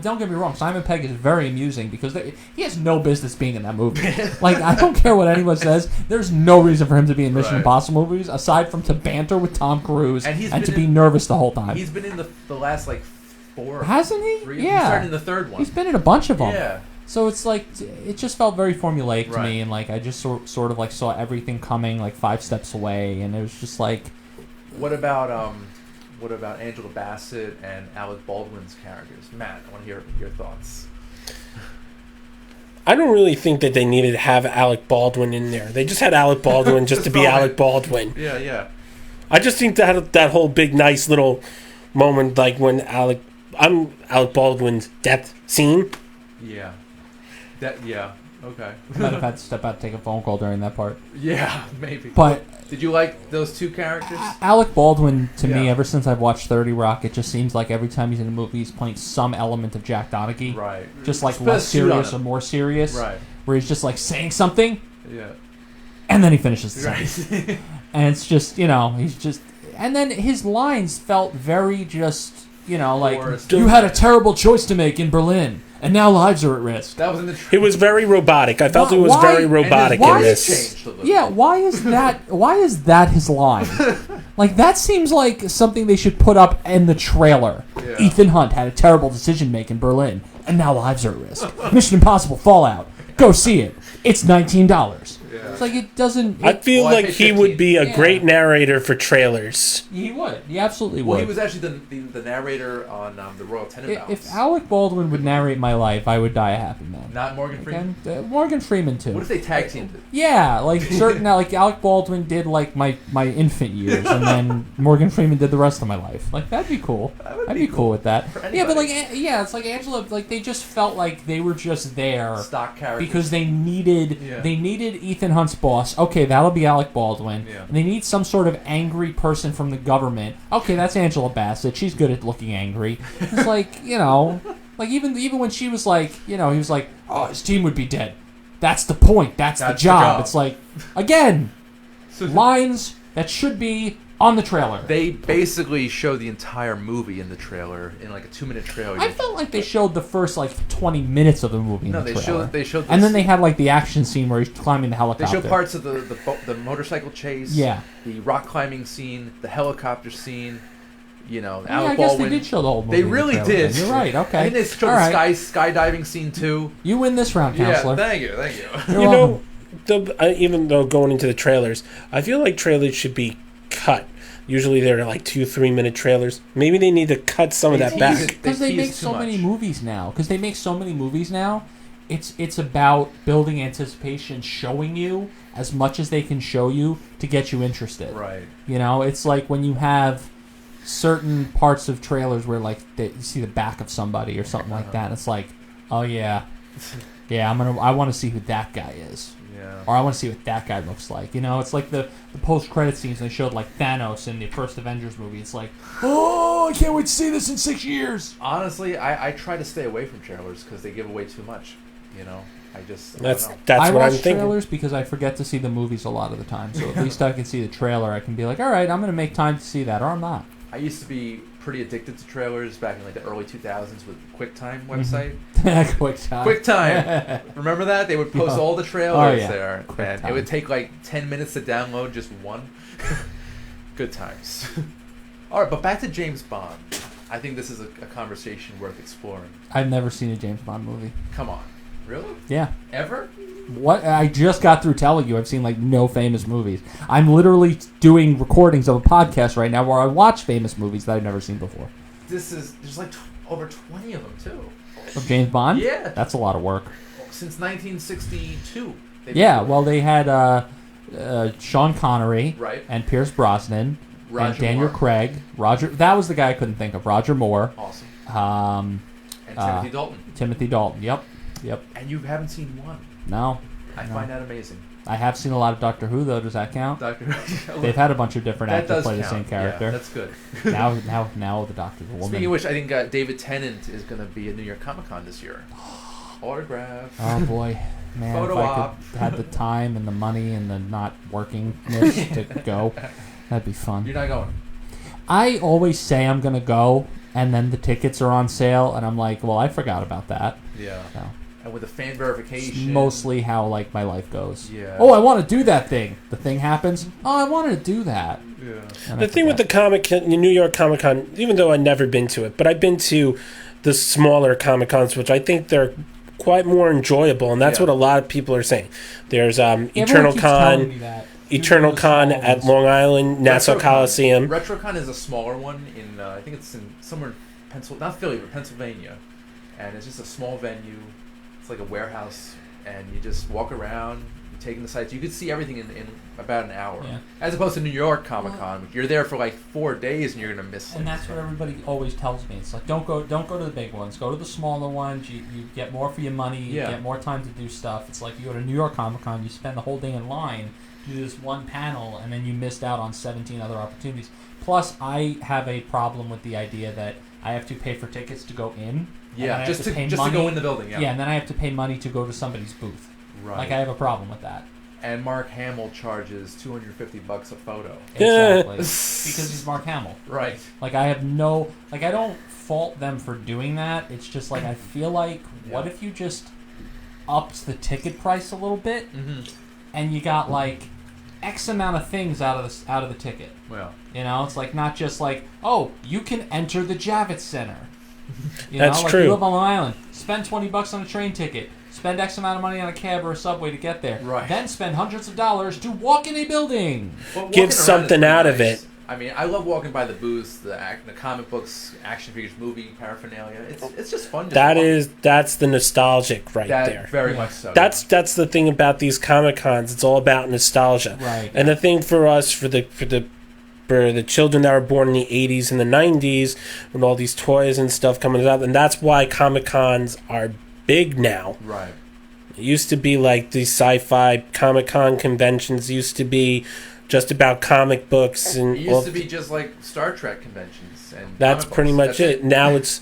don't get me wrong, Simon Pegg is very amusing because he has no business being in that movie. Like, I don't care what anyone says. There's no reason for him to be in Mission Right. Impossible movies aside from to banter with Tom Cruise And he's and been to be in- nervous the whole time. He's been in the last like 4. Hasn't he? 3. He Yeah. started in the third one. He's been in a bunch of them. Yeah. So it's like it just felt very formulaic to Right. me, and like I just sort of like saw everything coming like 5 steps away, and it was just like, What about Angela Bassett and Alec Baldwin's characters? Matt, I want to hear your thoughts. I don't really think that they needed to have Alec Baldwin in there. They just had Alec Baldwin just to be throw it. Alec Baldwin. Yeah, yeah. I just think that whole big nice little moment, like when Alec Baldwin's death scene. Yeah. Okay. I might have had to step out to take a phone call during that part. Yeah, maybe. But Did you like those two characters? Alec Baldwin, to me, Yeah. ever since I've watched 30 Rock, it just seems like every time he's in a movie, he's playing some element of Jack Donaghy. Right. Just like Just put a less suit on serious or him. more serious. Right. Where he's just like saying something, Yeah. and then he finishes the sentence. Right. And it's just, he's just... And then his lines felt very just, like, Forced. you had a terrible choice to make in Berlin, and now lives are at risk. That was in the. It was very robotic. I felt it was Why- very and robotic and in his voice this. changed a little. Yeah, why is that his line? Like, that seems like something they should put up in the trailer. Yeah. Ethan Hunt had a terrible decision to make in Berlin, and now lives are at risk. Mission Impossible Fallout. Go see it. It's $19. Yeah. It's like, it doesn't... I feel Well, I like paid he would be a Yeah. great narrator for trailers. He would. He absolutely would. Well, he was actually the narrator on the Royal Tenenbaums. If Alec Baldwin would narrate my life, I would die a happy man. Not Morgan Freeman. And, Morgan Freeman, too. What if they tag teamed it? Yeah, like certain, like Alec Baldwin did like my infant years, and then Morgan Freeman did the rest of my life. Like, that'd be cool. That would I'd be be cool with that. For Yeah, but like, anybody. it's like Angela. Like, they just felt like they were just there Stock characters. because they needed Yeah. Ethan Hunt's boss. Okay, that'll be Alec Baldwin. Yeah. And they need some sort of angry person from the government. Okay, that's Angela Bassett. She's good at looking angry. It's like, like even when she was like, he was like, oh, his team would be dead. That's the point. That's the That's the job. job. It's like, again, lines that should be on the trailer. They basically show the entire movie in the trailer, in like a 2-minute trailer. I felt like they showed the first 20 minutes of the movie in No, the they trailer. showed And then they had the action scene where he's climbing the They helicopter. show parts of the motorcycle chase. Yeah. The rock climbing scene, the helicopter scene. Yeah, Alec I guess Baldwin. they did show the whole movie. They in the really trailer did. then. You're right. Okay. I think they showed All the right. skydiving scene too. You win this round, counselor. Yeah, thank you. You're You welcome. know, even though going into the trailers, I feel like trailers should be cut. Usually they're 2-3 minute trailers. Maybe they need to cut some of They that tease back. it. Because they tease make too so many much. movies now. It's about building anticipation, showing you as much as they can show you to get you interested. Right. It's like when you have certain parts of trailers where you see the back of somebody or something like that, and it's like, oh yeah, I want to see who that guy is. Yeah. Or I want to see what that guy looks like. It's like the post-credit scenes they showed Thanos in the first Avengers movie. It's like, oh, I can't wait to see this in 6 years. Honestly, I try to stay away from trailers because they give away too much. I don't That's know. that's I what I'm watch thinking. trailers because I forget to see the movies a lot of the time. So at least I can see the trailer. I can be like, all right, I'm going to make time to see that, or I'm not. I used to be pretty addicted to trailers back in the early 2000s with QuickTime Mm-hmm. website. Quick time. QuickTime. Remember that? They would post Yeah. all the trailers Oh, yeah. there. And QuickTime. it would take 10 minutes to download just one. Good times. All right, but back to James Bond. I think this is a conversation worth exploring. I've never seen a James Bond movie. Come on. Really? Yeah. Ever? What? I just got through telling you I've seen no famous movies. I'm literally doing recordings of a podcast right now where I watch famous movies that I've never seen before. There's over 20 of them, too. Of James Bond? Yeah. That's a lot of work. Since 1962. they've Yeah, been well, they had Sean Connery Right. and Pierce Brosnan and Roger Daniel Moore. Craig. That was the guy I couldn't think of. Roger Moore. Awesome. And And Timothy Dalton. Timothy Dalton. Yep. And you haven't seen one. No. I No. find that amazing. I have seen a lot of Doctor Who, though. Does that count? Doctor. They've had a bunch of different that actors does play the count. same character. Yeah, that's good. now the Doctor's a woman. Speaking of which, I think David Tennant is going to be at New York Comic Con this year. Autograph. Oh boy, man! Photo if I op. could had the time and the money and the not workingness to go, that'd be fun. You're not going. I always say I'm gonna go, and then the tickets are on sale, and I'm like, well, I forgot about that. Yeah. No. And with the fan It's verification. mostly how my life goes. Yeah. Oh, I want to do that thing. The thing happens. Oh, I wanted to do that. Yeah. And The I thing with the forget. New York Comic Con, even though I've never been to it, but I've been to the smaller Comic Cons, which I think they're quite more enjoyable, and that's Yeah. what a lot of people are saying. There's Everyone Eternal keeps telling Con, me that. Eternal Those Con small at ones. Long Island, Nassau RetroCon. Coliseum. RetroCon is a smaller one in I think it's in somewhere in Pennsylvania, not Philly, but Pennsylvania, and it's just a small venue. It's like a warehouse, and you just walk around, you're taking the sights. You could see everything in about an hour, Yeah. as opposed to New York Comic Con. You're there for 4 days, and you're gonna miss. And that's what everybody always tells me. It's like don't go to the big ones. Go to the smaller ones. You get more for your money. You Yeah. get more time to do stuff. It's like you go to New York Comic Con. You spend the whole day in line to do this one panel, and then you missed out on 17 other opportunities. Plus, I have a problem with the idea that I have to pay for tickets to go in. and I Yeah, have just to pay just to money. go in the building. Yeah. Yeah, and then I have to pay money to go to somebody's booth. Right. Like I have a problem with that. And Mark Hamill charges $250 a photo. Exactly. Because he's Mark Hamill. Right. Like I don't fault them for doing that. It's just like I feel like what if you just upped the ticket price a little bit Mm-hmm. and you got X amount of things out of the ticket. Well. It's like not just you can enter the Javits Center. That's like true. You live on Long Island, spend $20 on a train ticket, spend X amount of money on a cab or a subway to get there, Right. then spend hundreds of dollars to walk in a building. But walking Give around is something pretty out of nice. it. I mean, I love walking by the booths, the comic books, action figures, movie paraphernalia. It's just fun. Just walking. That's the nostalgic right that there. very Yeah. much so. That's the thing about these Comic Cons. It's all about nostalgia. Right. And the thing for us, for the children that were born in the 80s and the 90s, with all these toys and stuff coming out, and that's why Comic Cons are big now. right. It used to be like these sci-fi Comic Con conventions used to be just about comic books and It used to be just like Star Trek conventions, and that's comic pretty books. much That's it. Now it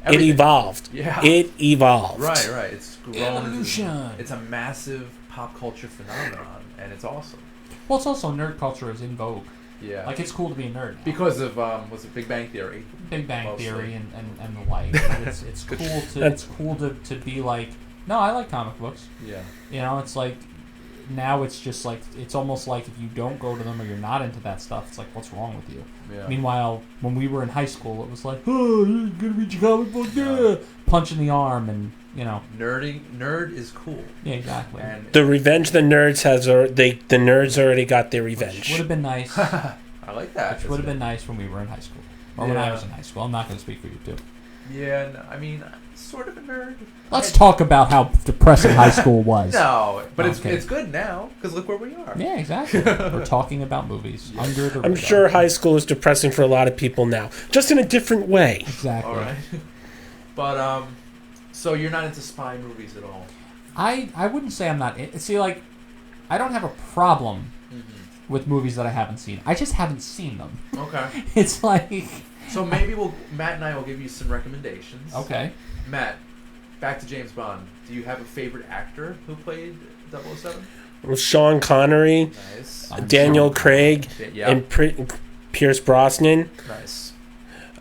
Everything. evolved. Yeah. It evolved. Right. It's grown. Evolution. It's a massive pop culture phenomenon, and it's awesome. Well, it's also nerd culture is in vogue. Yeah. Like, it's cool to be a nerd now. Because of was it Big Bang Theory? Big Bang mostly. Theory and the like. It's cool to be like, no, I like comic books. Yeah. You know, it's like now it's just like it's almost like if you don't go to them or you're not into that stuff, it's like, what's wrong with you? Yeah. Meanwhile, when we were in high school, it was like, oh, you're gonna read your comic book, yeah, punch in the arm, and you know, Nerd is cool. yeah, exactly. And The revenge the nerds the nerds already got their Which revenge. would have been nice. I like that. Which would have been nice when we were in high school, or when I Yeah. was in high school. I'm not going to speak for you two. Yeah, no, I mean, sort of a nerd. Let's talk about how depressing high school was. No, but Okay. it's good now because look where we are. Yeah, exactly. We're talking about movies under the radar. I'm sure high school is depressing for a lot of people now, just in a different way. Exactly. All right. But so you're not into spy movies at all. I wouldn't say I'm not. See, like, I don't have a problem with movies that I haven't seen. I just haven't seen them. Okay. It's like, So maybe Matt and I will give you some recommendations. okay. Matt, back to James Bond. Do you have a favorite actor who played 007? Sean Connery, Nice. Daniel Craig, Yeah. and Pierce Brosnan. Nice.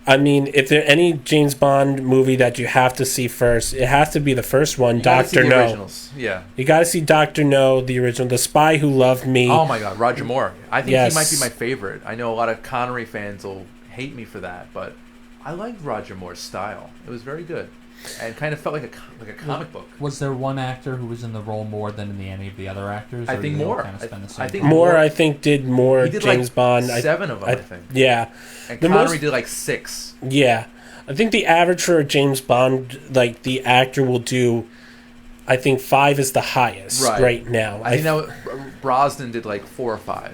I mean, if there any James Bond movie that you have to see first, it has to be the first one, You gotta see Doctor the No. originals. Yeah. You got to see Doctor No, the original, The Spy Who Loved Me. Oh my God, Roger Moore. I think Yes. he might be my favorite. I know a lot of Connery fans will hate me for that, but I liked Roger Moore's style. It was very good, and kind of felt like a comic book. Was there one actor who was in the role more than any of the other actors? I or think did they all more. Kind of spend the I same think time? Moore, I think, did more He did James like Bond. 7 of them, I think. Yeah, And The Connery most- did like 6. yeah. I think the average for a James Bond, like the actor will do, I think 5 is the highest right now. I think that was, Brosnan did like 4 or 5.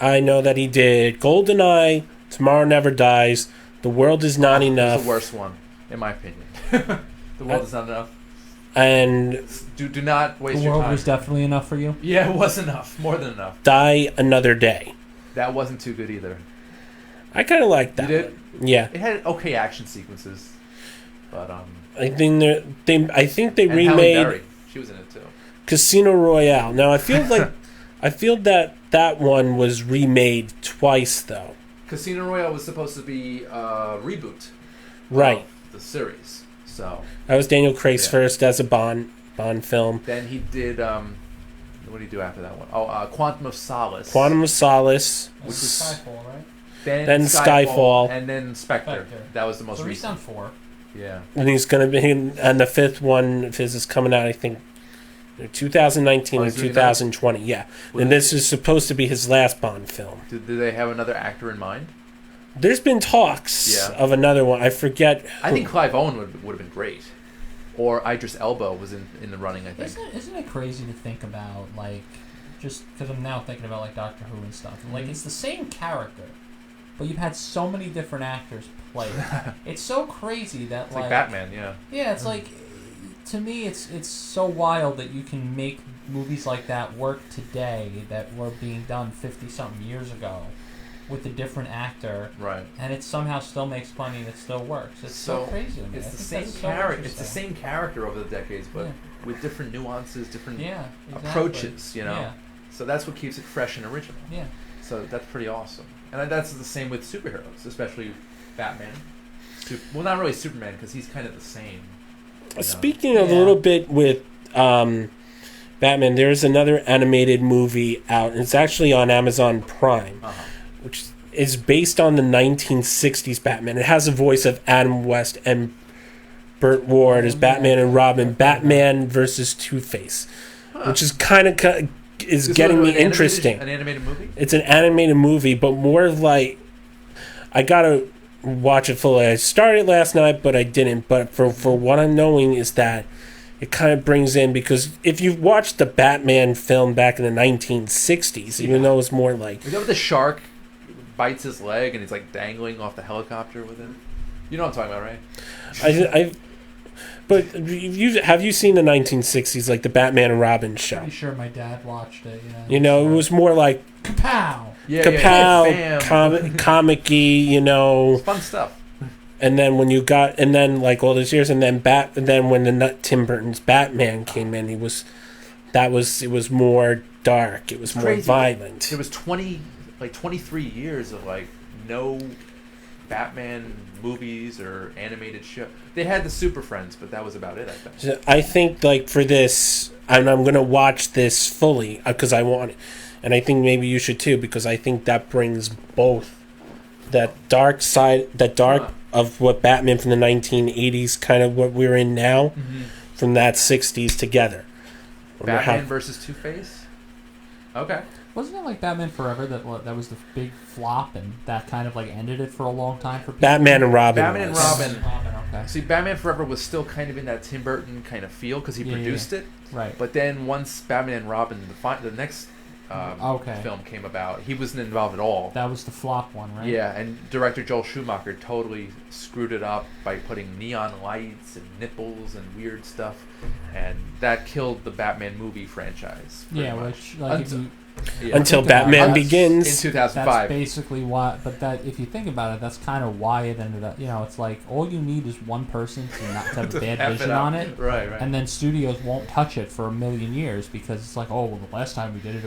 I know that he did GoldenEye, Tomorrow Never Dies, The World Is Not It's Enough, the worst one, in my opinion. The world is not enough. and Do not waste The your world time. was definitely enough for you. Yeah, it was enough. More than enough. Die Another Day. That wasn't too good either. I kind of like that. You did? One. Yeah, It had okay action sequences, but I think I think they and Halle remade Berry, she was in it too. Casino Royale. Now I feel like I feel that one was remade twice though. Casino Royale was supposed to be a reboot, Right. of the series. So That was Daniel Craig's Yeah. first as a Bond film. then he did what did he do after that one? Oh, Quantum of Solace. Quantum of Solace. Which was Skyfall, right? then Skyfall. and then Spectre. Spectre. That was the most So he's done recent. 4. Yeah. And he's gonna be, and the fifth one of his is coming out, I think, 2019 Oh, or he's doing that? 2020. Yeah, and this is supposed to be his last Bond film. Did they have another actor in mind? There's been talks Yeah. of another one. I forget. I who. think Clive Owen would have been great, or Idris Elba was in the running. I think. Isn't it crazy to think about, like, just because I'm now thinking about, like, Doctor Who and stuff. Like, it's the same character, but you've had so many different actors play it. It's so crazy that, It's like Batman, yeah. Yeah, it's like, to me, it's so wild that you can make movies like that work today that were being done 50-something years ago with a different actor, Right. and it somehow still makes money and it still works. It's so, crazy to me. It's I the think same that's so character. It's the interesting. same character over the decades, but Yeah. with different nuances, different Yeah, exactly. approaches. You know. Yeah, So that's what keeps it fresh and original. yeah. So that's pretty awesome. And that's the same with superheroes, especially Batman. Well, not really Superman because he's kind of the same. you know. Speaking of a Yeah. little bit with Batman, there's another animated movie out, and it's actually on Amazon Prime, Uh-huh. which is based on the 1960s Batman. It has the voice of Adam West and Burt Ward as Batman and Robin. Batman versus Two-Face, which is kind of is This getting one me an animated- interesting. An animated movie. It's an animated movie, but more like I gotta watch it fully. I started last night, but I didn't. But for what I'm knowing is that it kind of brings in, because if you've watched the Batman film back in the 1960s, even though it's more like Is that with the shark bites his leg and he's like dangling off the helicopter with him? You know what I'm talking about, right? I but have you seen the 1960s, like the Batman and Robin show? Pretty sure my dad watched it. Yeah. You know, it was more like Kapow! Yeah, kapow, bam. comic-y, you know. It's fun stuff. And then like all those years, and then when Tim Burton's Batman came in, he was it was more dark. It was more crazy. violent. There was 23 years of like no Batman movies or animated show. They had the Super Friends, but that was about it, I think. So I think like for this, and I'm gonna watch this fully because I want it, and I think maybe you should too because I think that brings both that dark side, that dark of what Batman from the 1980s, kind of what we're in now, from that 60s together. Batman versus Two-Face? Okay. Wasn't it like Batman Forever that was the big flop and that kind of like ended it for a long time for people? Batman and Robin. Batman and was. Robin. Okay. See, Batman Forever was still kind of in that Tim Burton kind of feel because he produced it. Right. But then once Batman and Robin, the next Okay. film came about, he wasn't involved at all. That was the flop one, right? Yeah, and director Joel Schumacher totally screwed it up by putting neon lights and nipples and weird stuff, and that killed the Batman movie franchise. pretty Yeah, much. which like if you, Yeah. Until Think about it, Batman that's- Begins. in that's 2005. basically why. But that if you think about it, that's kind of why it ended up. You know, it's like all you need is one person to not to have a bad F vision up. on it. Right, right. And then studios won't touch it for a million years because it's like, oh, well, the last time we did it,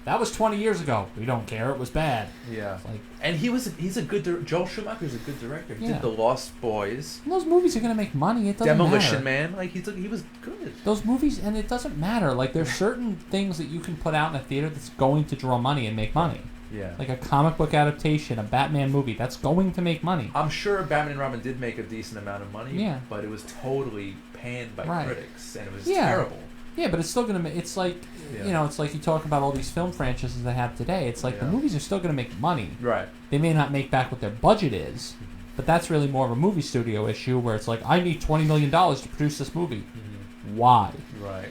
that was 20 years ago. We don't care. It was bad. yeah. It's like, And he's a good Joel Schumacher's a good director. He Yeah. did The Lost Boys, those movies are gonna make money. It doesn't Demolition matter. Man. Like he was good. Those movies, and it doesn't matter. Like there's certain things that you can put out in a theater that's going to draw money and make money. Yeah. Like a comic book adaptation, a Batman movie, that's going to make money. I'm sure Batman and Robin did make a decent amount of money. Yeah. But it was totally panned by Right. critics, and it was Yeah. terrible. Yeah, but it's still gonna. It's like Yeah. you know, it's like you talk about all these film franchises they have today. It's like the Yeah. movies are still gonna make money. Right. They may not make back what their budget is, but that's really more of a movie studio issue where it's like I need $20 million to produce this movie. Why? Right.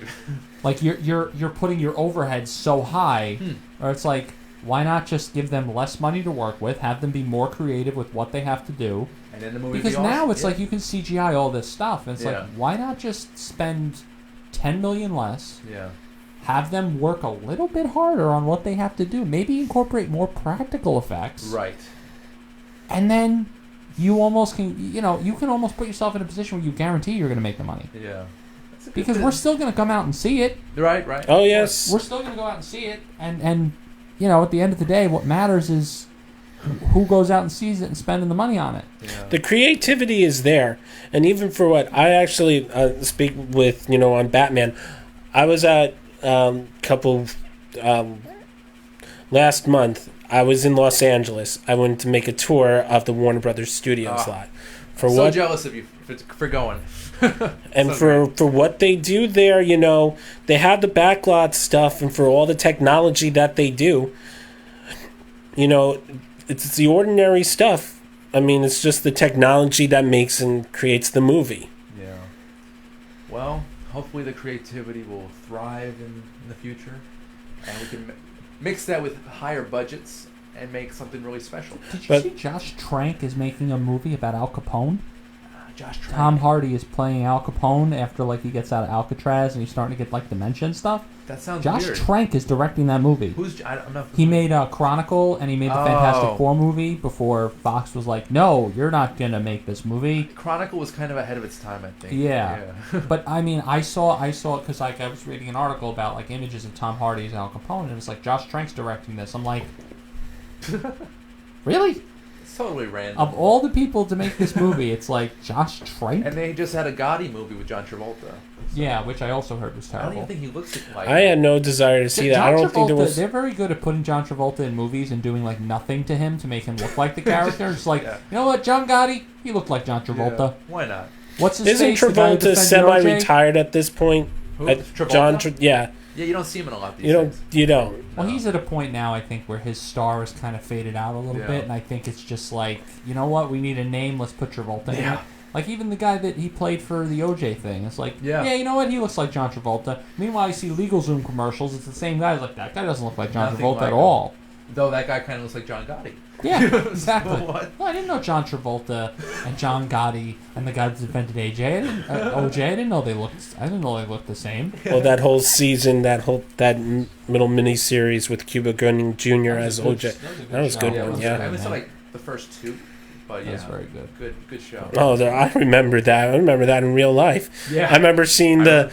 Like you're putting your overhead so high, or it's like why not just give them less money to work with, have them be more creative with what they have to do? And then the movie Because be now awesome. it's like you can CGI all this stuff, and it's Yeah. like why not just spend $10 million less? Yeah. Have them work a little bit harder on what they have to do. Maybe incorporate more practical effects. Right. And then you almost can, you can almost put yourself in a position where you guarantee you're going to make the money. Yeah. That's a good Because we're still going to come out and see it. Right. Right. Oh yes. We're still going to go out and see it. And at the end of the day, what matters is who goes out and sees it and spending the money on it. Yeah. The creativity is there, and even for what I actually speak with, on Batman, I was at last month. I was in Los Angeles. I went to make a tour of the Warner Brothers Studios lot. For so what jealous of you for going. and So for what they do there, they have the backlot stuff, and for all the technology that they do, it's the ordinary stuff. I mean, it's just the technology that makes and creates the movie. Yeah. Well, hopefully the creativity will thrive in the future, and we can mix that with higher budgets and make something really special. Did you But- see Josh Trank is making a movie about Al Capone? Josh Trank. Tom Hardy is playing Al Capone after he gets out of Alcatraz and he's starting to get dementia and stuff. That sounds Josh weird. Trank is directing that movie. I'm not. He made Chronicle and he made the Oh. Fantastic Four movie before Fox was like, no, you're not going to make this movie. Chronicle was kind of ahead of its time, I think. Yeah. Yeah. But I mean, I saw it because I was reading an article about images of Tom Hardy as Al Capone and it was like Josh Trank's directing this. I'm like, really? It's totally random. Of all the people to make this movie, it's like Josh Trank? And they just had a Gotti movie with John Travolta. Yeah, which I also heard was I don't terrible. even think he looks like. I had no desire to see that. I John don't think there Travolta, was. They're very good at putting John Travolta in movies and doing nothing to him to make him look like the character. It's like, Yeah. you know what, John Gotti, he looked like John Travolta. Yeah. Why not? What's his Isn't face? The guy who Travolta defended OJ? semi-retired at this point? Who? Travolta? John, yeah. Yeah, you don't see him in a lot these You don't. days. You don't. Well, No. he's at a point now, I think, where his star has kind of faded out a little Yeah. bit, and I think it's just like, you know what, we need a name, let's put Travolta in Yeah. it. Like, even the guy that he played for the OJ thing, it's like, Yeah. you know what, he looks like John Travolta. Meanwhile, you see LegalZoom commercials, it's the same guy. It's like, that guy doesn't look like John Nothing Travolta like at him. all. Though that guy kind of looks like John Gotti. Yeah, exactly. What? Well, I didn't know John Travolta and John Gotti and the guy that invented OJ. I didn't know they looked the same. Well, that whole season, that middle mini series with Cuba Gooding Jr. as OJ. That was a good Yeah, one. it was, Yeah. I mean, it's like the first two, but yeah, That's very good. Good show. Oh, I remember that. I remember that in real life. Yeah. I remember seeing the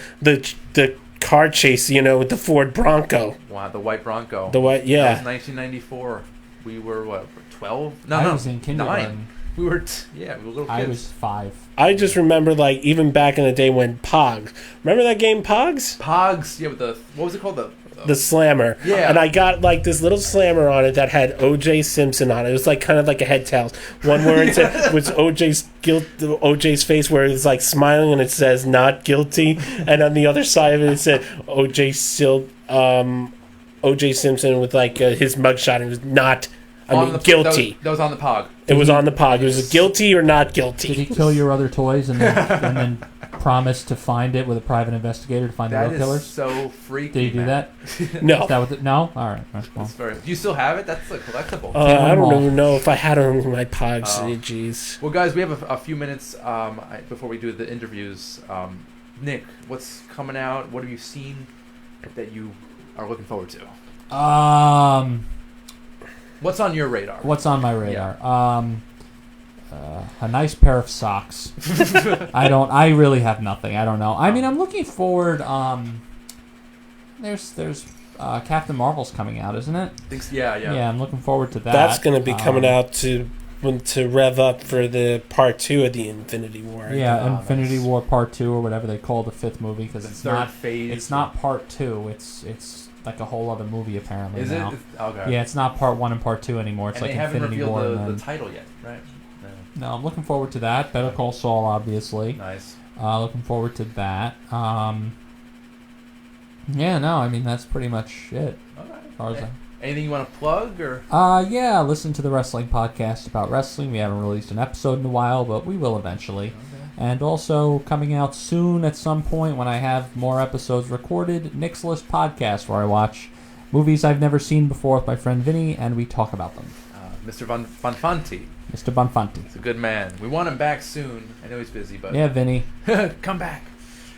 car chase, with the Ford Bronco. Wow, the white Bronco. The what? That Yeah. was 1994. We were what? 12? No, I no. was in kindergarten. 9. We were we were little kids. I was 5. I just remember, even back in the day when Pogs. Remember that game, Pogs? Pogs. Yeah, with what was it called? The Slammer. Yeah. And I got this little slammer on it that had O.J. Simpson on it. It was kind of like a head tails. One where it said, was OJ's face where it's smiling and it says not guilty. And on the other side of it, it said O.J. Simpson with his mugshot. And it was not, guilty. That was on the Pog. It was on the Pog. It was guilty or not guilty. Did he kill your other toys and then promise to find it with a private investigator to find the That real is killers? so freaky. Did he do man. that? No. Is that what no? All right. Well, That's very, do you still have it? That's a collectible. I them all. don't even know if I had it on my Pogs. Oh. Jeez. Well, guys, we have a few minutes before we do the interviews. Nick, what's coming out? What have you seen that you are looking forward to? What's on your radar? What's on my radar? A nice pair of socks. I really have nothing. I don't know. I mean, I'm looking forward. There's Captain Marvel's coming out, isn't it? Yeah. Yeah, I'm looking forward to that. That's going to be coming out to rev up for the part 2 of the Infinity War. Yeah, Oh, Infinity nice. War Part 2 or whatever they call the 5th movie because The it's third not phase. It's not Part 2. It's like a whole other movie apparently Is now. it? Okay. Yeah, it's not Part 1 and Part 2 anymore. It's And like they haven't Infinity revealed War. and the title yet, right? no, I'm looking forward to that. Better Call Saul, obviously. Nice. Looking forward to that. Yeah, no, I mean that's pretty much it. All right. As far as Anything you want to plug or? yeah, listen to the wrestling podcast about wrestling. We haven't released an episode in a while, but we will eventually. And also coming out soon at some point when I have more episodes recorded, Nick's List podcast, where I watch movies I've never seen before with my friend Vinny, and we talk about them. Mr. Bonfanti. Mr. Bonfanti. He's a good man. We want him back soon. I know he's busy, but Yeah, Vinny, come back.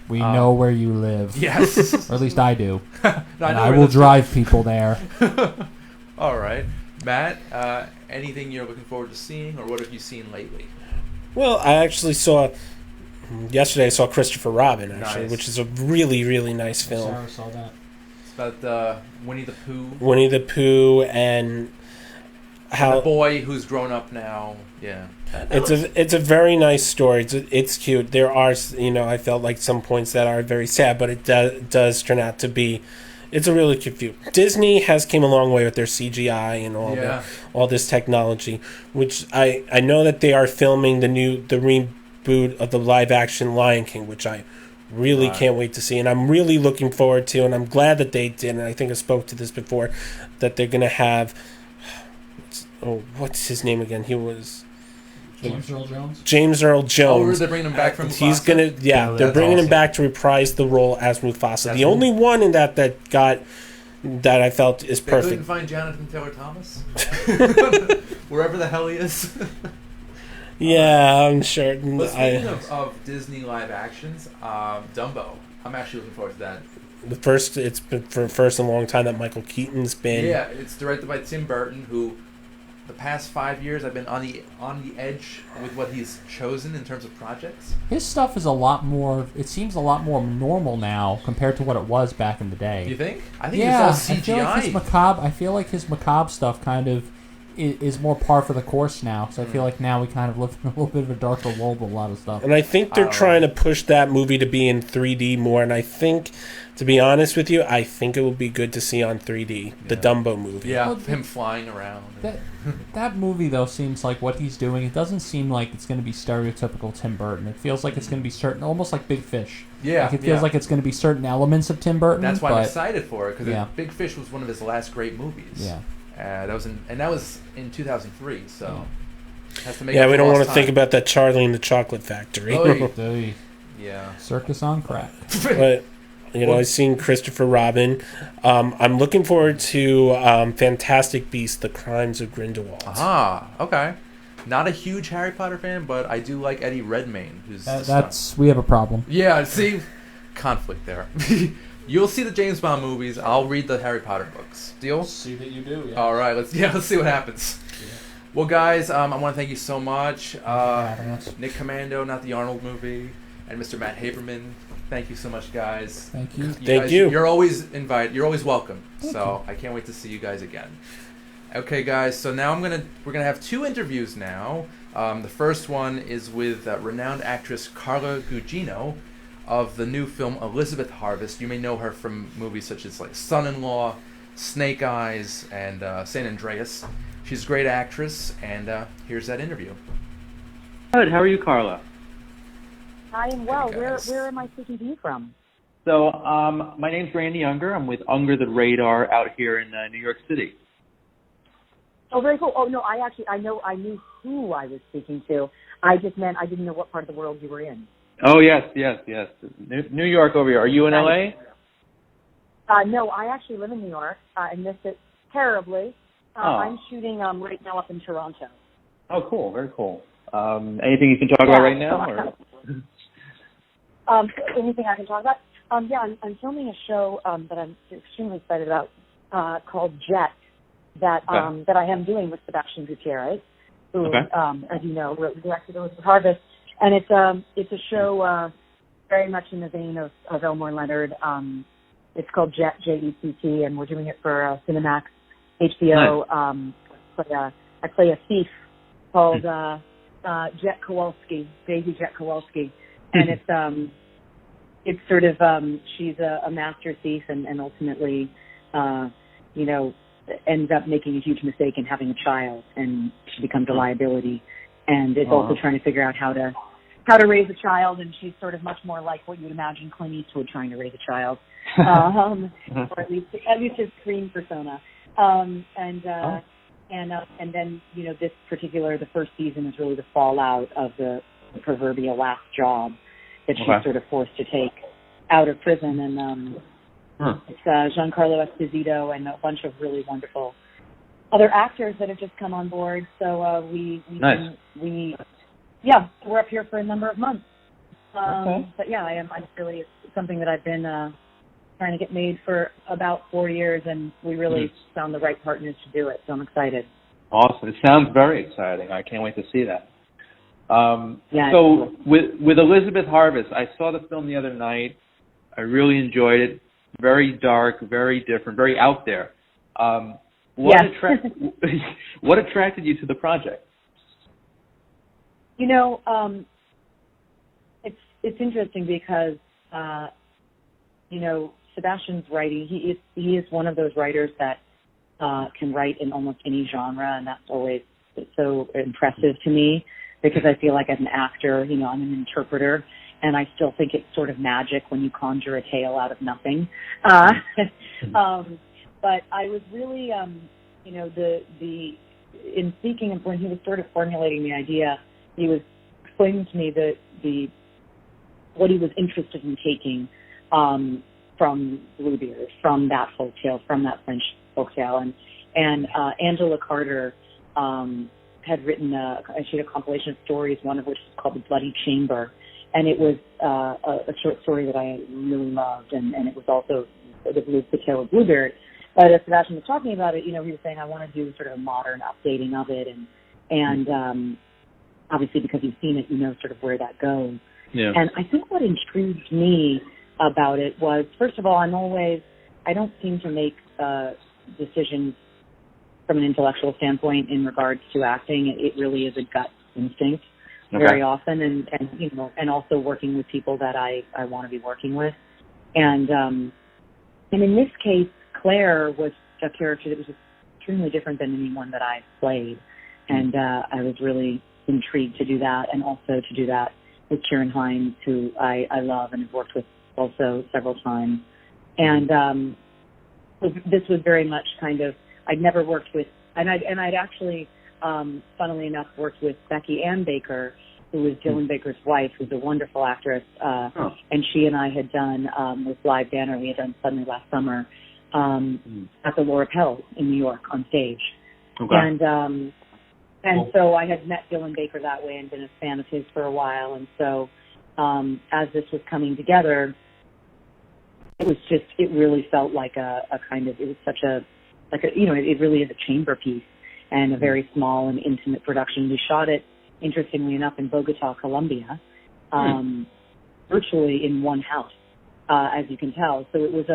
we know where you live. Yes. Or at least I do. No, And know I where will this drive people there. All right, Matt. Anything you're looking forward to seeing, or what have you seen lately? Well, I actually yesterday I saw Christopher Robin, Nice. which is a really, really nice film. Sarah saw that. It's about Winnie the Pooh. Winnie the Pooh and The how boy who's grown up now. Yeah. it's a very nice story. It's cute. There are, I felt like some points that are very sad, but it does turn out to be. It's a really cute film. Disney has came a long way with their CGI and all this technology, which I know that they are filming the reboot of the live action Lion King, which I really can't wait to see, and I'm really looking forward to, and I'm glad that they did. And I think I spoke to this before, that they're gonna have. What's his name again? He was James Earl Jones? James Earl Oh, Jones. they're bringing him back from He's Mufasa? gonna, Yeah, they're that's bringing him awesome. back to reprise the role as Mufasa. That's The only one in that I felt is They couldn't perfect. find Jonathan Taylor Thomas. Wherever the hell he is. Yeah, I'm sure. But speaking of Disney live actions, Dumbo. I'm actually looking forward to that. It's been for first in a long time that Michael Keaton's been. Yeah, it's directed by Tim Burton, who the past 5 years I've been on the edge with what he's chosen in terms of projects. His stuff is a lot more. It seems a lot more normal now compared to what it was back in the day. Do you think? I think Yeah, it's all CGI. I feel like his macabre stuff kind of is more par for the course now. So I feel like now we kind of live in a little bit of a darker world with a lot of stuff. And I think they're trying to push that movie to be in 3D more. And I think, to be honest with you, I think it will be good to see on 3D, the Yeah. Dumbo movie. Yeah, Well, him flying around. That movie though seems like what he's doing. It doesn't seem like it's going to be stereotypical Tim Burton. It feels like it's going to be certain, almost like Big Fish. Yeah, Like it feels yeah. like it's going to be certain elements of Tim Burton. That's why I'm but, excited for it, because Yeah. Big Fish was one of his last great movies. Yeah. That was in 2003, so has to make Yeah, up we for don't want lost to think time. about that Charlie and the Chocolate Factory. Oy. Yeah. Circus on crack. But I've seen Christopher Robin. I'm looking forward to Fantastic Beasts: The Crimes of Grindelwald. Ah, okay. Not a huge Harry Potter fan, but I do like Eddie Redmayne, who's We have a problem. Yeah, see, conflict there. You'll see the James Bond movies. I'll read the Harry Potter books. Deal? See that you do. Yeah. All right, let's see what happens. Well, guys, I want to thank you so much. Nick Commando, not the Arnold movie. and Mr. Matt Haberman. Thank you so much, guys. Thank you. Thank you. You're always invited. You're always welcome. So I can't wait to see you guys again. Okay, guys. So now we're gonna have 2 interviews now. The first one is with renowned actress Carla Gugino of the new film Elizabeth Harvest. You may know her from movies such as like Son-in-Law, Snake Eyes, and San Andreas. She's a great actress, and here's that interview. Good. How are you, Carla? I am well. Hey, Where guys. am I speaking to you from? So, my name's Randy Unger. I'm with Unger the Radar out here in New York City. Oh, very cool. Oh no, I knew who I was speaking to. I just meant I didn't know what part of the world you were in. Oh, yes. New York over here. Are you in Right. LA? No, I actually live in New York. I missed it terribly. I'm shooting right now up in Toronto. Oh, cool. Very cool. Anything you can talk about right now? Or? Anything I can talk about? I'm filming a show that I'm extremely excited about called Jet that that I am doing with Sebastian Gutierrez, who, as you know, directed Elizabeth Harvest, and it's a show very much in the vein of Elmore Leonard. It's called Jet, J-E-T-T, and we're doing it for Cinemax, HBO. Nice. I play a thief called Jet Kowalski, Daisy Jet Kowalski, and it's sort of she's a master thief and ultimately ends up making a huge mistake and having a child, and she becomes a liability, and is also trying to figure out how to raise a child, and she's sort of much more like what you would imagine Clint Eastwood trying to raise a child, or at least his screen persona, and then this particular, the first season is really the fallout of the proverbial last job that she's sort of forced to take out of prison, and it's Giancarlo Esposito and a bunch of really wonderful other actors that have just come on board. So we're up here for a number of months. But yeah, I'm really, it's something that I've been trying to get made for about 4 years, and we really found the right partners to do it. So I'm excited. Awesome. It sounds very exciting. I can't wait to see that. Yeah, so with Elizabeth Harvest, I saw the film the other night. I really enjoyed it. Very dark, very different, very out there. What attracted you to the project? It's interesting because Sebastian's writing. He is one of those writers that can write in almost any genre, and that's always so impressive to me, because I feel like as an actor, I'm an interpreter, and I still think it's sort of magic when you conjure a tale out of nothing. But I was really, in speaking of when he was sort of formulating the idea, he was explaining to me what he was interested in taking from Bluebeard, from that folktale, from that French folktale, and Angela Carter had written she had a compilation of stories, one of which is called The Bloody Chamber, and it was a short story that I really loved, and it was also the tale of Bluebeard. But as Sebastian was talking about it, he was saying, I want to do sort of a modern updating of it, and obviously because you've seen it, sort of where that goes. Yeah. And I think what intrigued me about it was, first of all, I don't seem to make decisions from an intellectual standpoint in regards to acting. It really is a gut instinct very often, and also working with people that I want to be working with. And in this case, Claire was a character that was extremely different than anyone that I played, and I was really intrigued to do that, and also to do that with Kieran Hines, who I love and have worked with also several times. And this was very much kind of, I'd never worked with, and I'd actually, funnily enough, worked with Becky Ann Baker, who was Dylan Baker's wife, who's a wonderful actress, and she and I had done, with Live Banner, we had done Suddenly last summer, at the Laura Pell in New York on stage. And so I had met Dylan Baker that way and been a fan of his for a while. And so as this was coming together, it really felt like a kind of, it was such a, it really is a chamber piece and a very small and intimate production. We shot it, interestingly enough, in Bogota, Colombia. virtually in one house, as you can tell. So it was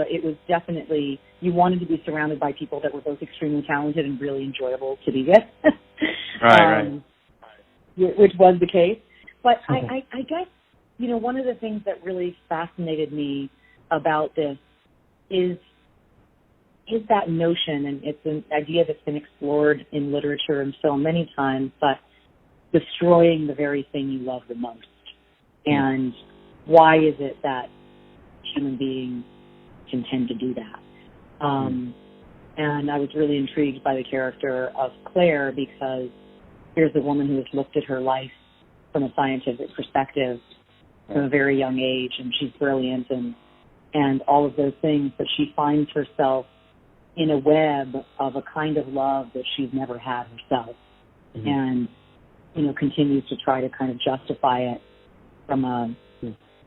definitely, you wanted to be surrounded by people that were both extremely talented and really enjoyable to be with. Right. Which was the case. But I guess, one of the things that really fascinated me about this is that notion, and it's an idea that's been explored in literature and film many times, but destroying the very thing you love the most. And why is it that human beings can tend to do that? And I was really intrigued by the character of Claire, because here's a woman who has looked at her life from a scientific perspective from a very young age, and she's brilliant and all of those things, but she finds herself in a web of a kind of love that she's never had herself, and continues to try to kind of justify it from a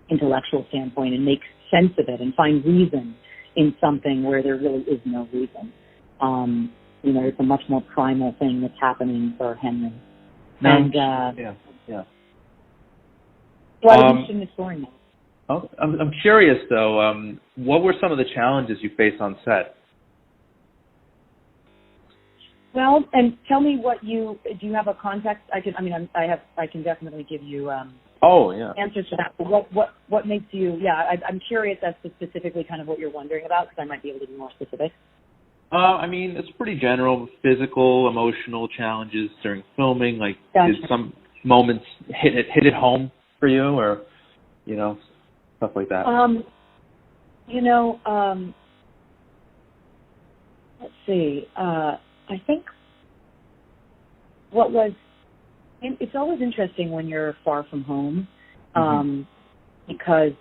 intellectual standpoint and make sense of it and find reason in something where there really is no reason. It's a much more primal thing that's happening for Henry. And so I was interested in exploring that. Oh, I'm curious though. What were some of the challenges you faced on set? Well, and tell me do you have a context? I can definitely give you answers to that. But what makes you? I'm curious as to specifically kind of what you're wondering about, because I might be able to be more specific. It's pretty general, physical, emotional challenges during filming. Like, Gotcha. Did some moments hit it home for you, or stuff like that? Let's see. I think it's always interesting when you're far from home, because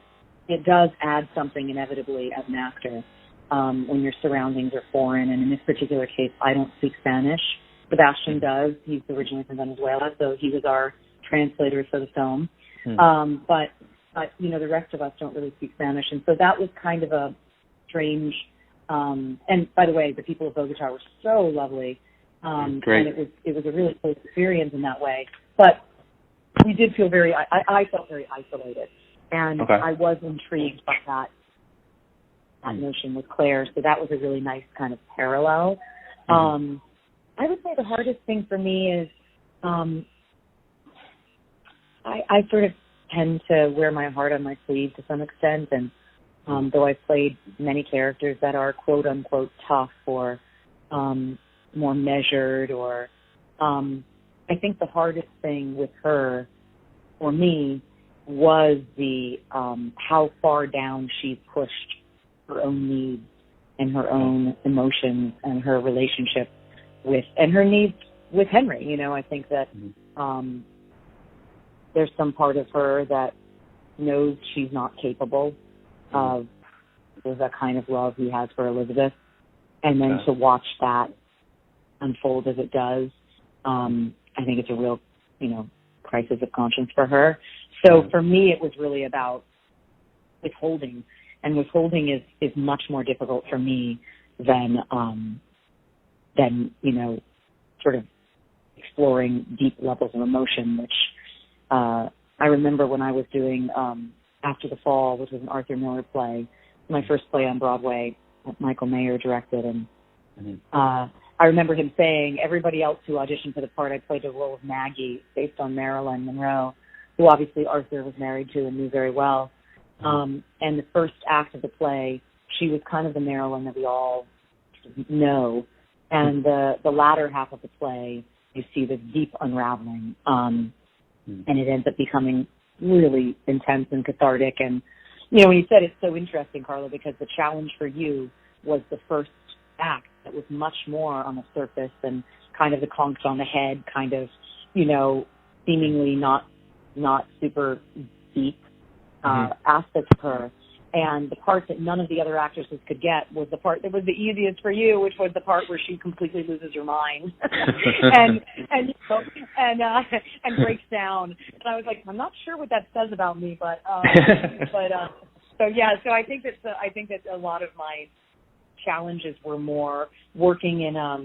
it does add something inevitably as an actor when your surroundings are foreign. And in this particular case, I don't speak Spanish. Sebastian does. He's originally from Venezuela, so he was our translator for the film. But the rest of us don't really speak Spanish, and so that was kind of a strange. And by the way, the people of Bogota were so lovely, Great. and it was a really close experience in that way. But we did feel I felt very isolated, and I was intrigued by that notion with Claire. So that was a really nice kind of parallel. I would say the hardest thing for me is I sort of tend to wear my heart on my sleeve to some extent, and though I've played many characters that are quote unquote tough or more measured, or I think the hardest thing with her for me was the how far down she pushed her own needs and her own emotions and her relationship and her needs with Henry. I think that there's some part of her that knows she's not capable of that kind of love he has for Elizabeth, and then to watch that unfold as it does, I think it's a real, crisis of conscience for her. So for me, it was really about withholding, and withholding is much more difficult for me than sort of exploring deep levels of emotion, which I remember when I was doing After the Fall, which was an Arthur Miller play, my first play on Broadway that Michael Mayer directed, and I remember him saying everybody else who auditioned for the part, I played the role of Maggie, based on Marilyn Monroe, who obviously Arthur was married to and knew very well. And the first act of the play, she was kind of the Marilyn that we all know. And the latter half of the play, you see this deep unraveling, and it ends up becoming really intense and cathartic. And, when you said it's so interesting, Carla, because the challenge for you was the first act that was much more on the surface and kind of the conch on the head, kind of, seemingly not super deep aspects of her. And the part that none of the other actresses could get was the part that was the easiest for you, which was the part where she completely loses her mind and breaks down. And I was like, I'm not sure what that says about me, but so I think that a lot of my challenges were more working in a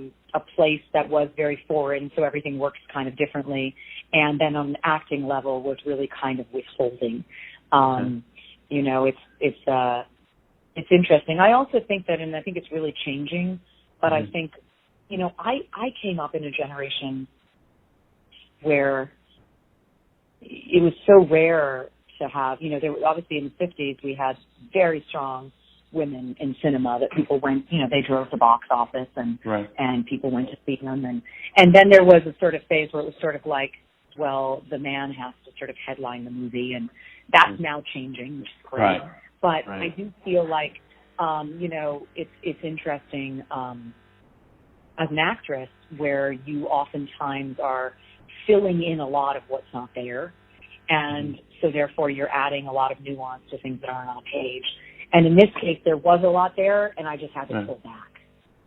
place that was very foreign, so everything works kind of differently, and then on an acting level was really kind of withholding. it's interesting. I also think that, and I think it's really changing, but I think, I came up in a generation where it was so rare to have, there were obviously in the 50s we had very strong women in cinema that people went, they drove the box office and people went to see them, and then there was a sort of phase where it was sort of like, well, the man has to sort of headline the movie, and that's now changing, which is great. But I do feel like, it's interesting as an actress where you oftentimes are filling in a lot of what's not there, and so therefore you're adding a lot of nuance to things that aren't on a page. And in this case, there was a lot there, and I just had to pull back.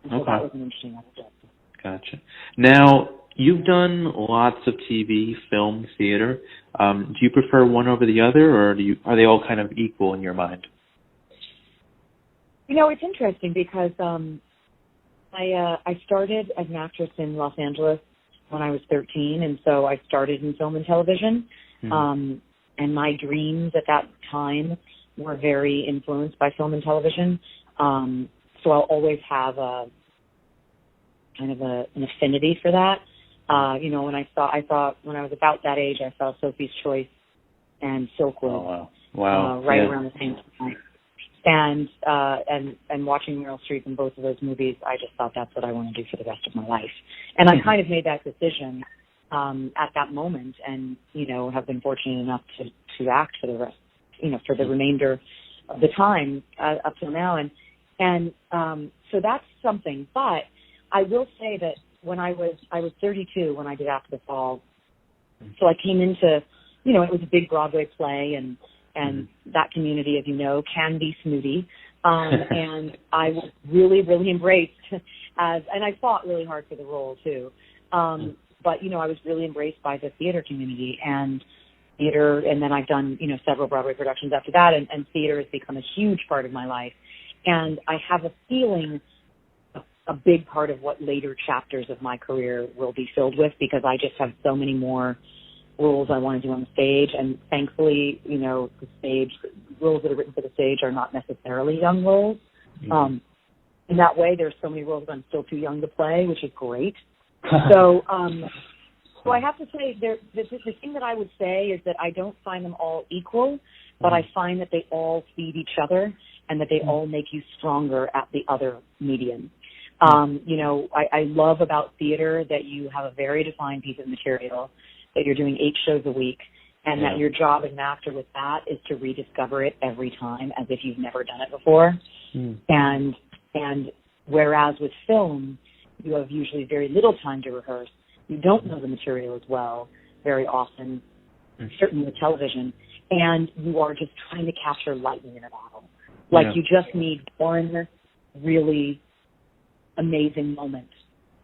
And so that was an interesting episode. Gotcha. Now, you've done lots of TV, film, theater. Do you prefer one over the other, or are they all kind of equal in your mind? It's interesting because I started as an actress in Los Angeles when I was 13, and so I started in film and television. And my dreams at that time were very influenced by film and television. So I'll always have a kind of an affinity for that. When I saw when I was about that age, I saw Sophie's Choice and Silkwood. Right around the same time. And watching Meryl Streep in both of those movies, I just thought that's what I want to do for the rest of my life. And I kind of made that decision at that moment, and have been fortunate enough to act for the rest, for the remainder of the time up till now, and so that's something. But I will say that when I was 32 when I did After the Fall, so I came into, it was a big Broadway play, and that community, as you know, can be snooty. And I was really, really embraced and I fought really hard for the role too. But, I was really embraced by the theater community and theater. And then I've done, several Broadway productions after that. And theater has become a huge part of my life. And I have a feeling a big part of what later chapters of my career will be filled with, because I just have so many more roles I want to do on the stage, and thankfully, the roles that are written for the stage are not necessarily young roles. In that way, there's so many roles that I'm still too young to play, which is great. So I have to say, the thing that I would say is that I don't find them all equal, but I find that they all feed each other, and that they all make you stronger at the other medium. I love about theater that you have a very defined piece of material, that you're doing 8 shows a week, and that your job as an actor with that is to rediscover it every time as if you've never done it before. And whereas with film, you have usually very little time to rehearse. You don't know the material as well very often, certainly with television, and you are just trying to capture lightning in a bottle. Like you just need one really amazing moment,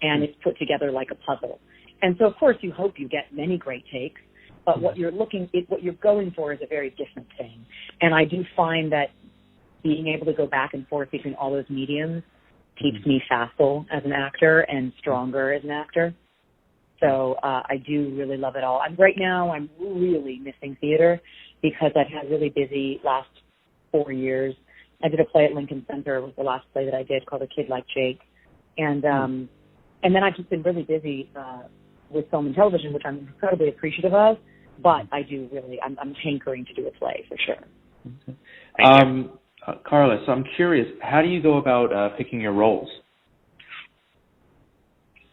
and it's put together like a puzzle. And so, of course, you hope you get many great takes, but what you're going for is a very different thing. And I do find that being able to go back and forth between all those mediums keeps me facile as an actor and stronger as an actor. So I do really love it all. Right now, I'm really missing theater because I've had really busy last 4 years. I did a play at Lincoln Center. It was the last play that I did, called A Kid Like Jake. And then I've just been really busy with film and television, which I'm incredibly appreciative of, but I do really, I'm hankering to do a play for sure. Carla, so I'm curious, how do you go about picking your roles?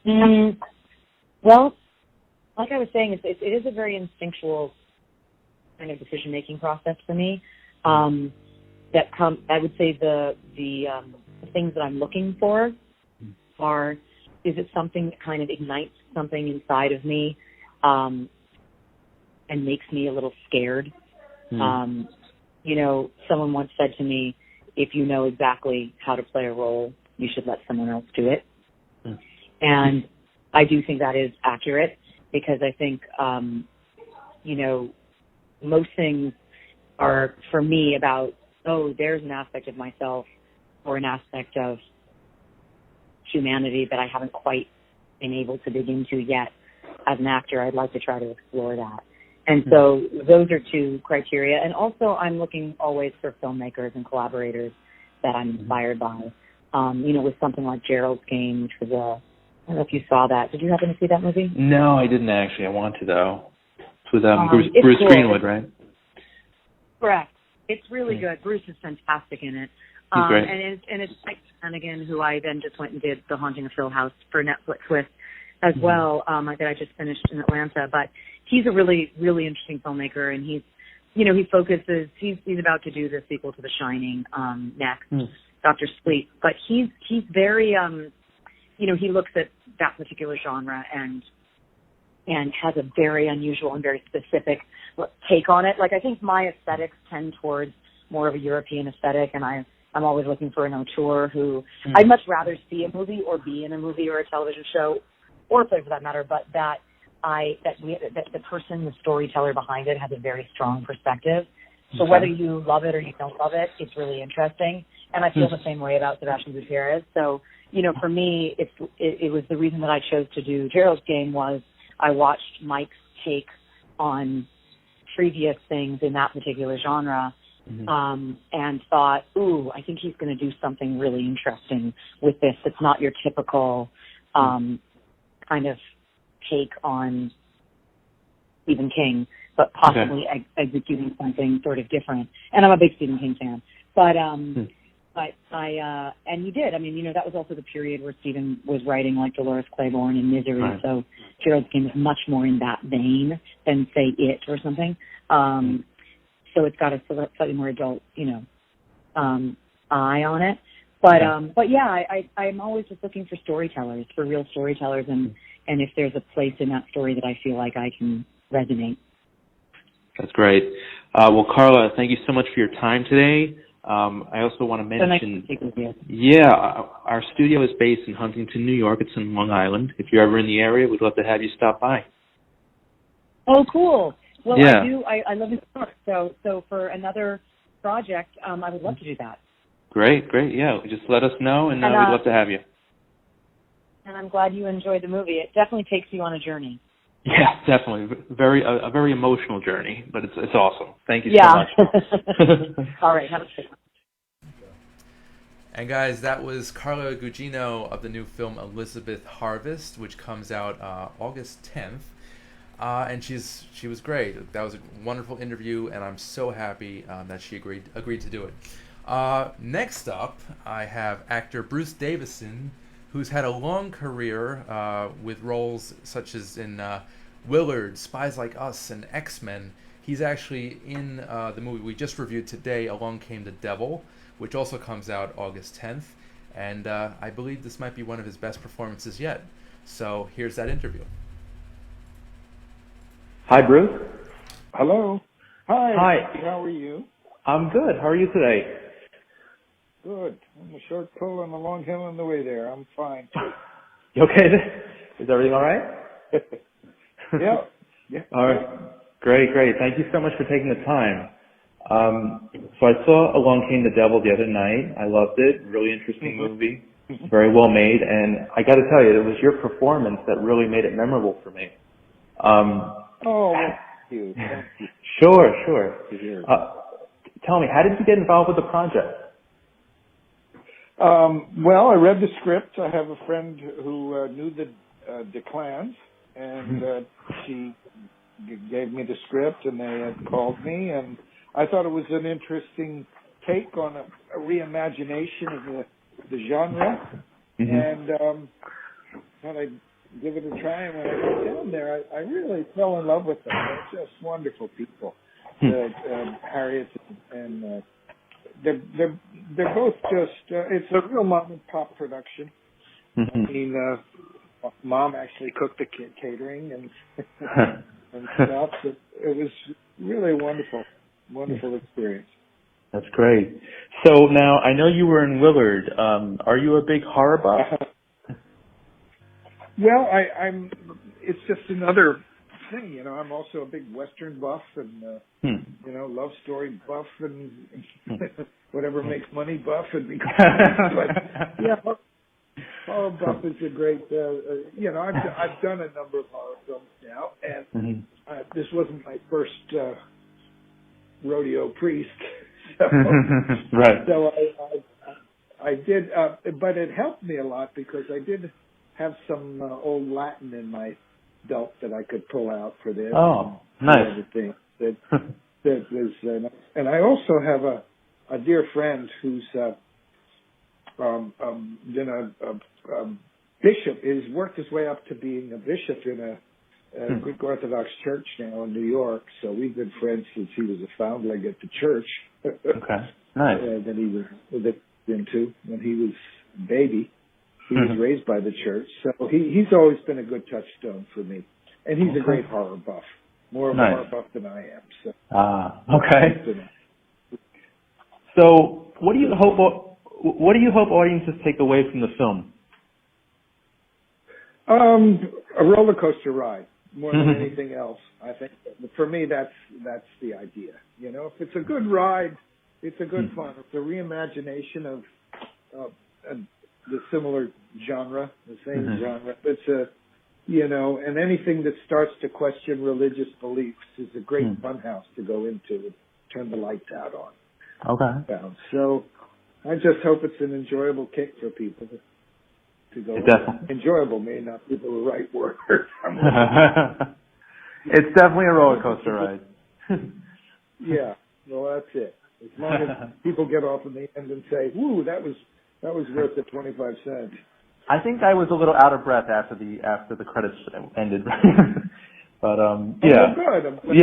Well, like I was saying, it is a very instinctual kind of decision-making process for me. I would say the things that I'm looking for are, is it something that kind of ignites something inside of me and makes me a little scared? Someone once said to me, if you know exactly how to play a role, you should let someone else do it. And I do think that is accurate, because I think, most things are, for me, about, there's an aspect of myself or an aspect of humanity that I haven't quite been able to dig into yet. As an actor, I'd like to try to explore that. And so those are two criteria. And also I'm looking always for filmmakers and collaborators that I'm inspired by. With something like Gerald's Game, which was I don't know if you saw that. Did you happen to see that movie? No, I didn't actually. I want to, though. It's with It's Bruce cool. Greenwood, right? Correct. It's really good. Bruce is fantastic in it. He's great. And it's Mike Flanagan, who I then just went and did The Haunting of Hill House for Netflix with as well, that I just finished in Atlanta. But he's a really, really interesting filmmaker, and he focuses, he's about to do the sequel to The Shining next, Dr. Sleep. But he's very, he looks at that particular genre and has a very unusual and very specific take on it. Like, I think my aesthetics tend towards more of a European aesthetic, and I'm always looking for an auteur who I'd much rather see a movie or be in a movie or a television show or a play for that matter, but that the person, the storyteller behind it has a very strong perspective. So whether you love it or you don't love it, it's really interesting. And I feel the same way about Sebastian Gutierrez. So, for me, it was the reason that I chose to do Gerald's Game was I watched Mike's take on previous things in that particular genre, and thought, I think he's going to do something really interesting with this. It's not your typical kind of take on Stephen King, but possibly executing something sort of different. And I'm a big Stephen King fan, but and he did. I mean, that was also the period where Stephen was writing like Dolores Claiborne and Misery. Right. So Gerald's Game is much more in that vein than say It or something. So it's got a slightly more adult, eye on it. But yeah, I'm always just looking for storytellers, for real storytellers, and if there's a place in that story that I feel like I can resonate. That's great. Well, Carla, thank you so much for your time today. I also want to mention, our studio is based in Huntington, New York. It's in Long Island. If you're ever in the area, we'd love to have you stop by. Oh, cool. Well, yeah. I live in New York, so for another project, I would love to do that. Great. Yeah, just let us know, and we'd love to have you. And I'm glad you enjoyed the movie. It definitely takes you on a journey. Yeah, definitely. A very emotional journey, but it's awesome. Thank you so much. All right, have a good one. And guys, that was Carla Gugino of the new film Elizabeth Harvest, which comes out August 10th. And she was great. That was a wonderful interview, and I'm so happy that she agreed to do it. Next up, I have actor Bruce Davison, who's had a long career with roles such as in Willard, Spies Like Us, and X-Men. He's actually in the movie we just reviewed today, Along Came the Devil, which also comes out August 10th. And I believe this might be one of his best performances yet. So here's that interview. Hi, Bruce. Hello. Hi. Hi. How are you? I'm good. How are you today? Good. I'm a short pull and a long hill on the way there. I'm fine. You okay? Is everything all right? Yeah. All right. Great. Thank you so much for taking the time. So I saw Along Came the Devil the other night. I loved it. Really interesting movie. Very well made. And I got to tell you, it was your performance that really made it memorable for me. Thank you. Sure. Tell me, how did you get involved with the project? Well, I read the script. I have a friend who knew the DeClans, and she gave me the script, and they had called me, and I thought it was an interesting take on a reimagination of the genre, and thought I'd give it a try. And when I got down there, I really fell in love with them. They're just wonderful people. Harriet and they're both just. It's a real mom and pop production. I mean, Mom actually cooked the catering and stuff. It was really a wonderful experience. That's great. So now I know you were in Willard. Are you a big horror buff? Well, I'm. It's just another thing, I'm also a big Western buff and love story buff and whatever makes money buff and but yeah, horror buff is a great. I've done a number of horror films now, and this wasn't my first rodeo priest, so Right. so I did, but it helped me a lot because I did have some old Latin in my belt that I could pull out for this. Oh, and nice. everything that was, and I also have a dear friend who's been a bishop. He's worked his way up to being a bishop in a Greek Orthodox church now in New York. So we've been friends since he was a foundling at the church. Okay, nice. That he was into when he was a baby. He was raised by the church, so he's always been a good touchstone for me. And he's a great horror buff, more of a horror buff than I am. So. Okay. So, what do you hope audiences take away from the film? A roller coaster ride more than anything else. I think for me that's the idea. You know, if it's a good ride, it's a good fun. It's a reimagination of the similar genre, the same genre. It's and anything that starts to question religious beliefs is a great funhouse to go into and turn the lights out on. Okay. So I just hope it's an enjoyable kick for people to go. Definitely. Enjoyable may not be the right word. It's definitely a roller coaster ride. Yeah. Well, that's it. As long as people get off in the end and say, "Woo, that was worth the 25 cents." I think I was a little out of breath after the credits ended. But yeah. Oh, good. I'm glad,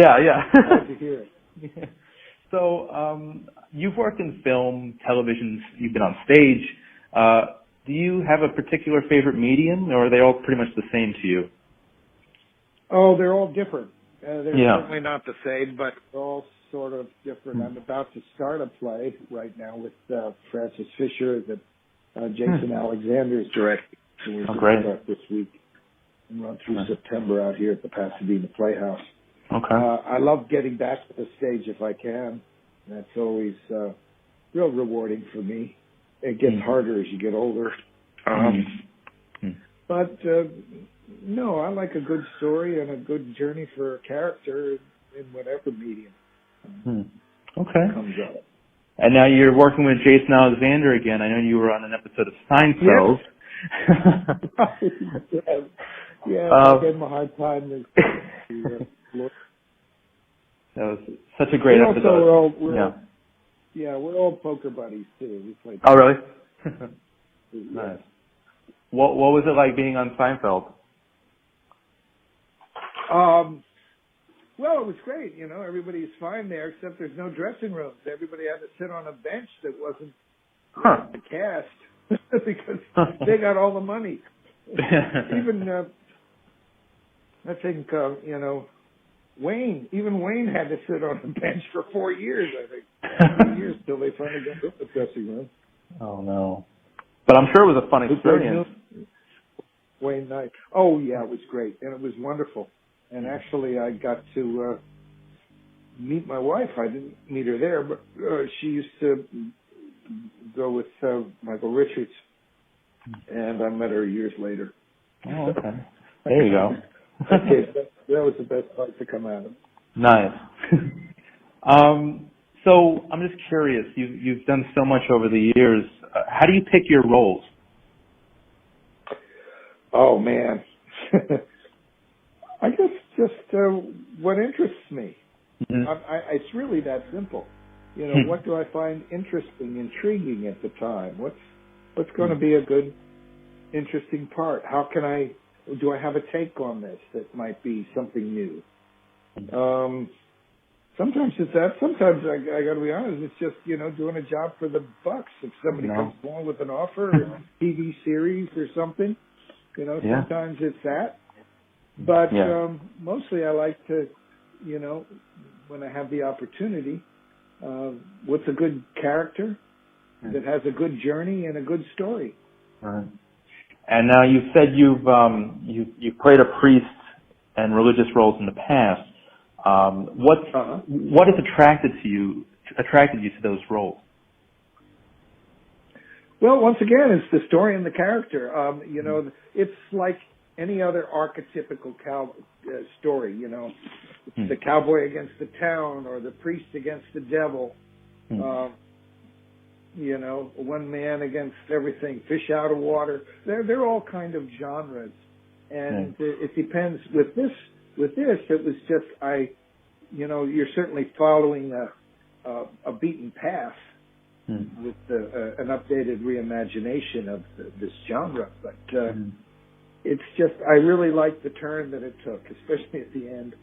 glad to hear it. So you've worked in film, television, you've been on stage. Do you have a particular favorite medium, or are they all pretty much the same to you? Oh, they're all different. They're certainly not the same, but they're all sort of different. I'm about to start a play right now with Francis Fisher that Jason Alexander is directing. So we're going to start this week and run through September out here at the Pasadena Playhouse. Okay. I love getting back to the stage if I can. That's always real rewarding for me. It gets harder as you get older. But no, I like a good story and a good journey for a character in whatever medium comes up. And now you're working with Jason Alexander again. I know you were on an episode of Seinfeld. I gave him a hard time. That was such a great episode. We're all poker buddies too. We played. Oh, really? Nice. What was it like being on Seinfeld? Well, it was great. You know, everybody's fine there, except there's no dressing rooms. Everybody had to sit on a bench that wasn't the cast because they got all the money. Even I think Wayne had to sit on a bench for 4 years. I think 4 years till they finally got the dressing room. Oh no! But I'm sure it was a fun experience. Wayne Knight. Oh yeah, it was great, and it was wonderful. And actually, I got to meet my wife. I didn't meet her there, but she used to go with Michael Richards, and I met her years later. Oh, okay. There you go. That was the best part to come out of. Nice. So I'm just curious. You've done so much over the years. How do you pick your roles? Oh man. I guess just what interests me. It's really that simple. You know, what do I find interesting, intriguing at the time? What's going to be a good, interesting part? How can do I have a take on this that might be something new? Sometimes it's that. Sometimes I got to be honest. It's just doing a job for the bucks. If somebody comes along with an offer, or a TV series or something, sometimes it's that. But mostly I like to, when I have the opportunity, what's a good character that has a good journey and a good story. Right. And now you said you've played a priest and religious roles in the past. What has attracted you to those roles? Well, once again, it's the story and the character. It's like any other archetypical story. You know, the cowboy against the town or the priest against the devil. You know, one man against everything, fish out of water. They're all kind of genres, and it depends. With this, it was just you're certainly following a beaten path with an updated reimagination of this genre, but it's just I really like the turn that it took, especially at the end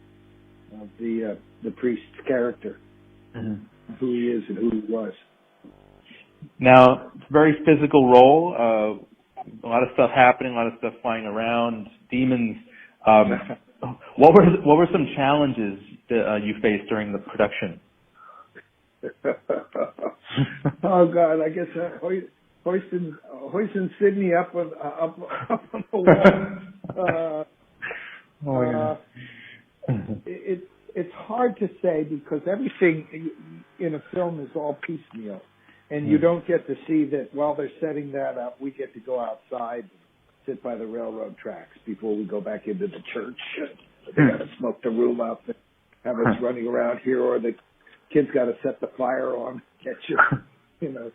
of the priest's character, who he is and who he was. Now, it's a very physical role. A lot of stuff happening, a lot of stuff flying around, demons. What were some challenges that you faced during the production? Oh God, I guess hoisting Sydney up on the wall. It's hard to say because everything in a film is all piecemeal. And you don't get to see that while they're setting that up, we get to go outside and sit by the railroad tracks before we go back into the church. They got to smoke the room up and have us running around here, or the kids got to set the fire on, get set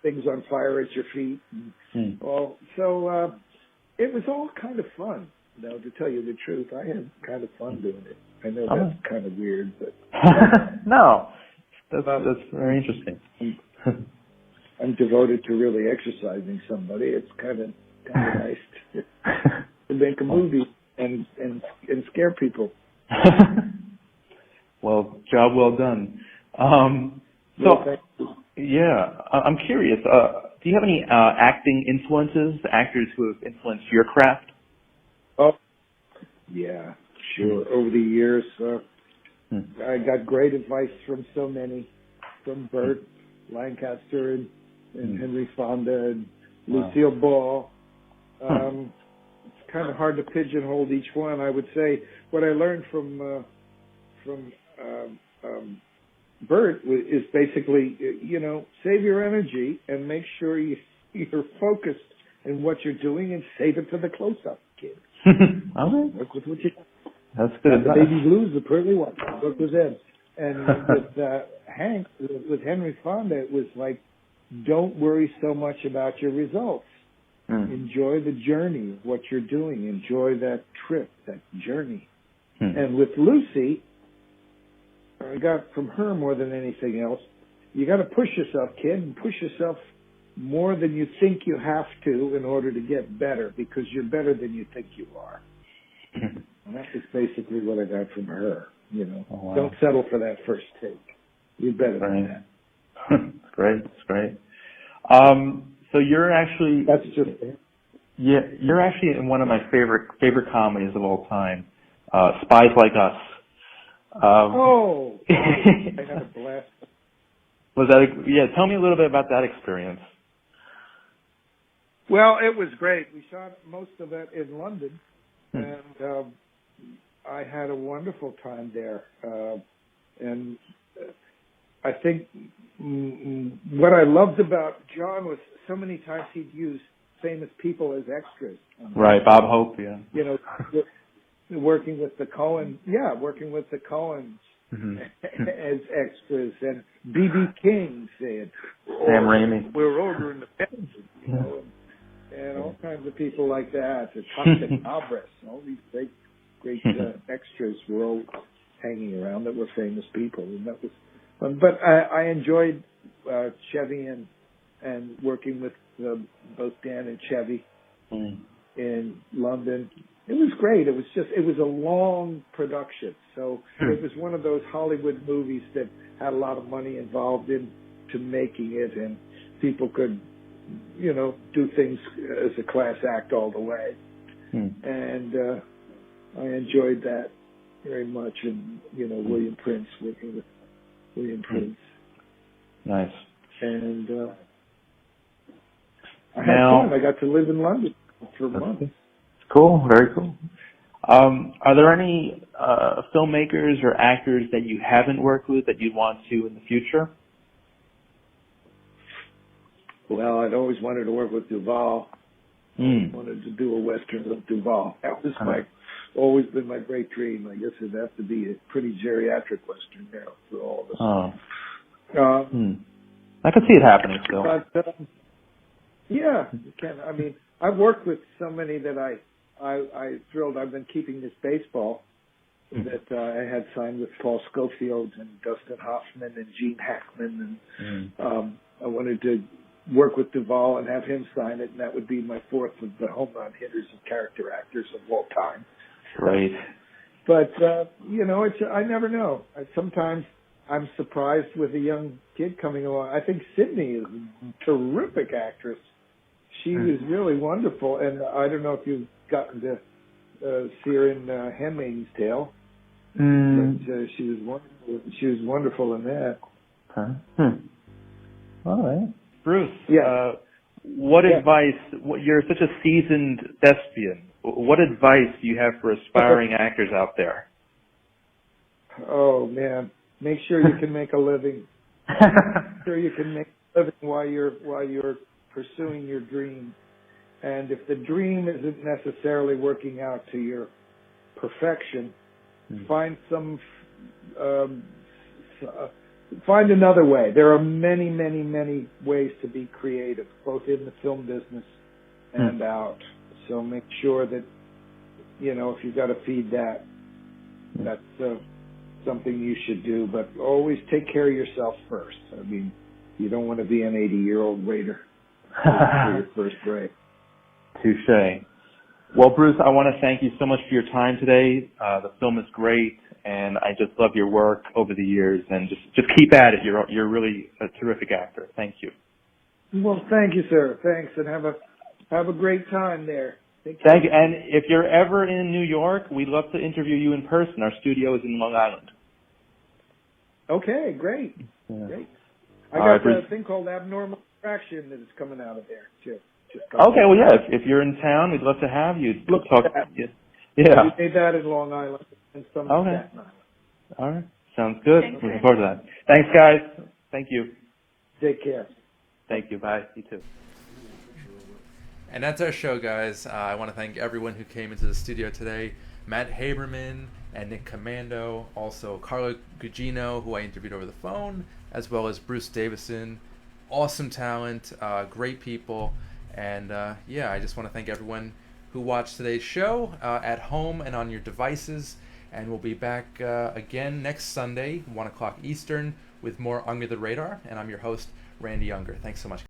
things on fire at your feet. So it was all kind of fun. Now, to tell you the truth, I had kind of fun doing it. I know that's kind of weird, but no, that's very interesting. I'm devoted to really exercising somebody. It's kind of nice to make a movie and scare people. Well, job well done. Yeah, I'm curious. Do you have any acting influences, actors who have influenced your craft? Oh, yeah, sure. Over the years, I got great advice from so many, from Burt Lancaster and Henry Fonda and Lucille Ball. It's kind of hard to pigeonhole each one. I would say what I learned from Burt is basically, save your energy and make sure you're focused in what you're doing and save it for the close-up, kid. Okay. Work with what you got. That's good. The baby blues, the pearly one. Work with them. And with Henry Fonda, it was like, don't worry so much about your results. Enjoy the journey of what you're doing. Enjoy that trip, that journey. And with Lucy, I got from her more than anything else, you got to push yourself, kid, and push yourself more than you think you have to in order to get better, because you're better than you think you are. And that was basically what I got from her. Don't settle for that first take. You're better than that. It's great. It's great. So you're actually you're actually in one of my favorite comedies of all time, Spies Like Us. I had a blast. Was that tell me a little bit about that experience. Well, it was great. We shot most of it in London, and I had a wonderful time there. And I think what I loved about John was so many times he'd use famous people as extras. Right, Bob Hope, yeah. Working with the Coens as extras, and B.B. King said, Sam Raimi. We're ordering the pens, and all kinds of people like that. Toxic Abras, all these great extras were all hanging around that were famous people, and that was fun. But I enjoyed Chevy and working with both Dan and Chevy in London. It was great. It was a long production. So it was one of those Hollywood movies that had a lot of money involved into making it, and people could, do things as a class act all the way. And I enjoyed that very much. And, William Prince, working with William Prince. Nice. And I had fun. I got to live in London for months. Cool, very cool. Are there any filmmakers or actors that you haven't worked with that you'd want to in the future? Well, I'd always wanted to work with Duvall. wanted to do a Western with Duvall. That was always been my great dream. I guess it'd have to be a pretty geriatric Western now for all of us. I could see it happening still. But, yeah, you can. I mean, I've worked with so many that I thrilled. I've been keeping this baseball that I had signed with Paul Scofield and Dustin Hoffman and Gene Hackman, and I wanted to work with Duvall and have him sign it, and that would be my fourth of the home run hitters and character actors of all time. Right. But I never know. Sometimes I'm surprised with a young kid coming along. I think Sydney is a terrific actress. She was really wonderful, and I don't know if you've gotten to see her in *Handmaid's Tale*, but she was wonderful. She was wonderful in that. All right, Bruce. Yeah. What advice? You're such a seasoned thespian. What advice do you have for aspiring actors out there? Oh man, make sure you can make a living. Make sure you can make a living while you're pursuing your dream. And if the dream isn't necessarily working out to your perfection, find find another way. There are many, many, many ways to be creative, both in the film business and out. So make sure that, if you've got to feed that, that's something you should do. But always take care of yourself first. I mean, you don't want to be an 80-year-old waiter for your first break. Touche. Well, Bruce, I want to thank you so much for your time today. The film is great, and I just love your work over the years. And just keep at it. You're really a terrific actor. Thank you. Well, thank you, sir. Thanks, and have a great time there. Thank you. And if you're ever in New York, we'd love to interview you in person. Our studio is in Long Island. Okay, great. Yeah. Great. I got a thing called Abnormal Attraction that is coming out of there, too. Okay, well, yeah, if you're in town, we'd love to have you. Talk. Yeah. We made that in Long Island and some in Staten Island. All right. Sounds good. Looking forward to that. Thanks, guys. Thank you. Take care. Thank you. Bye. You too. And that's our show, guys. I want to thank everyone who came into the studio today. Matt Haberman and Nick Commando, also Carla Gugino, who I interviewed over the phone, as well as Bruce Davison. Awesome talent, great people. And I just want to thank everyone who watched today's show at home and on your devices. And we'll be back again next Sunday, 1 o'clock Eastern, with more Under the Radar. And I'm your host, Randy Unger. Thanks so much, guys.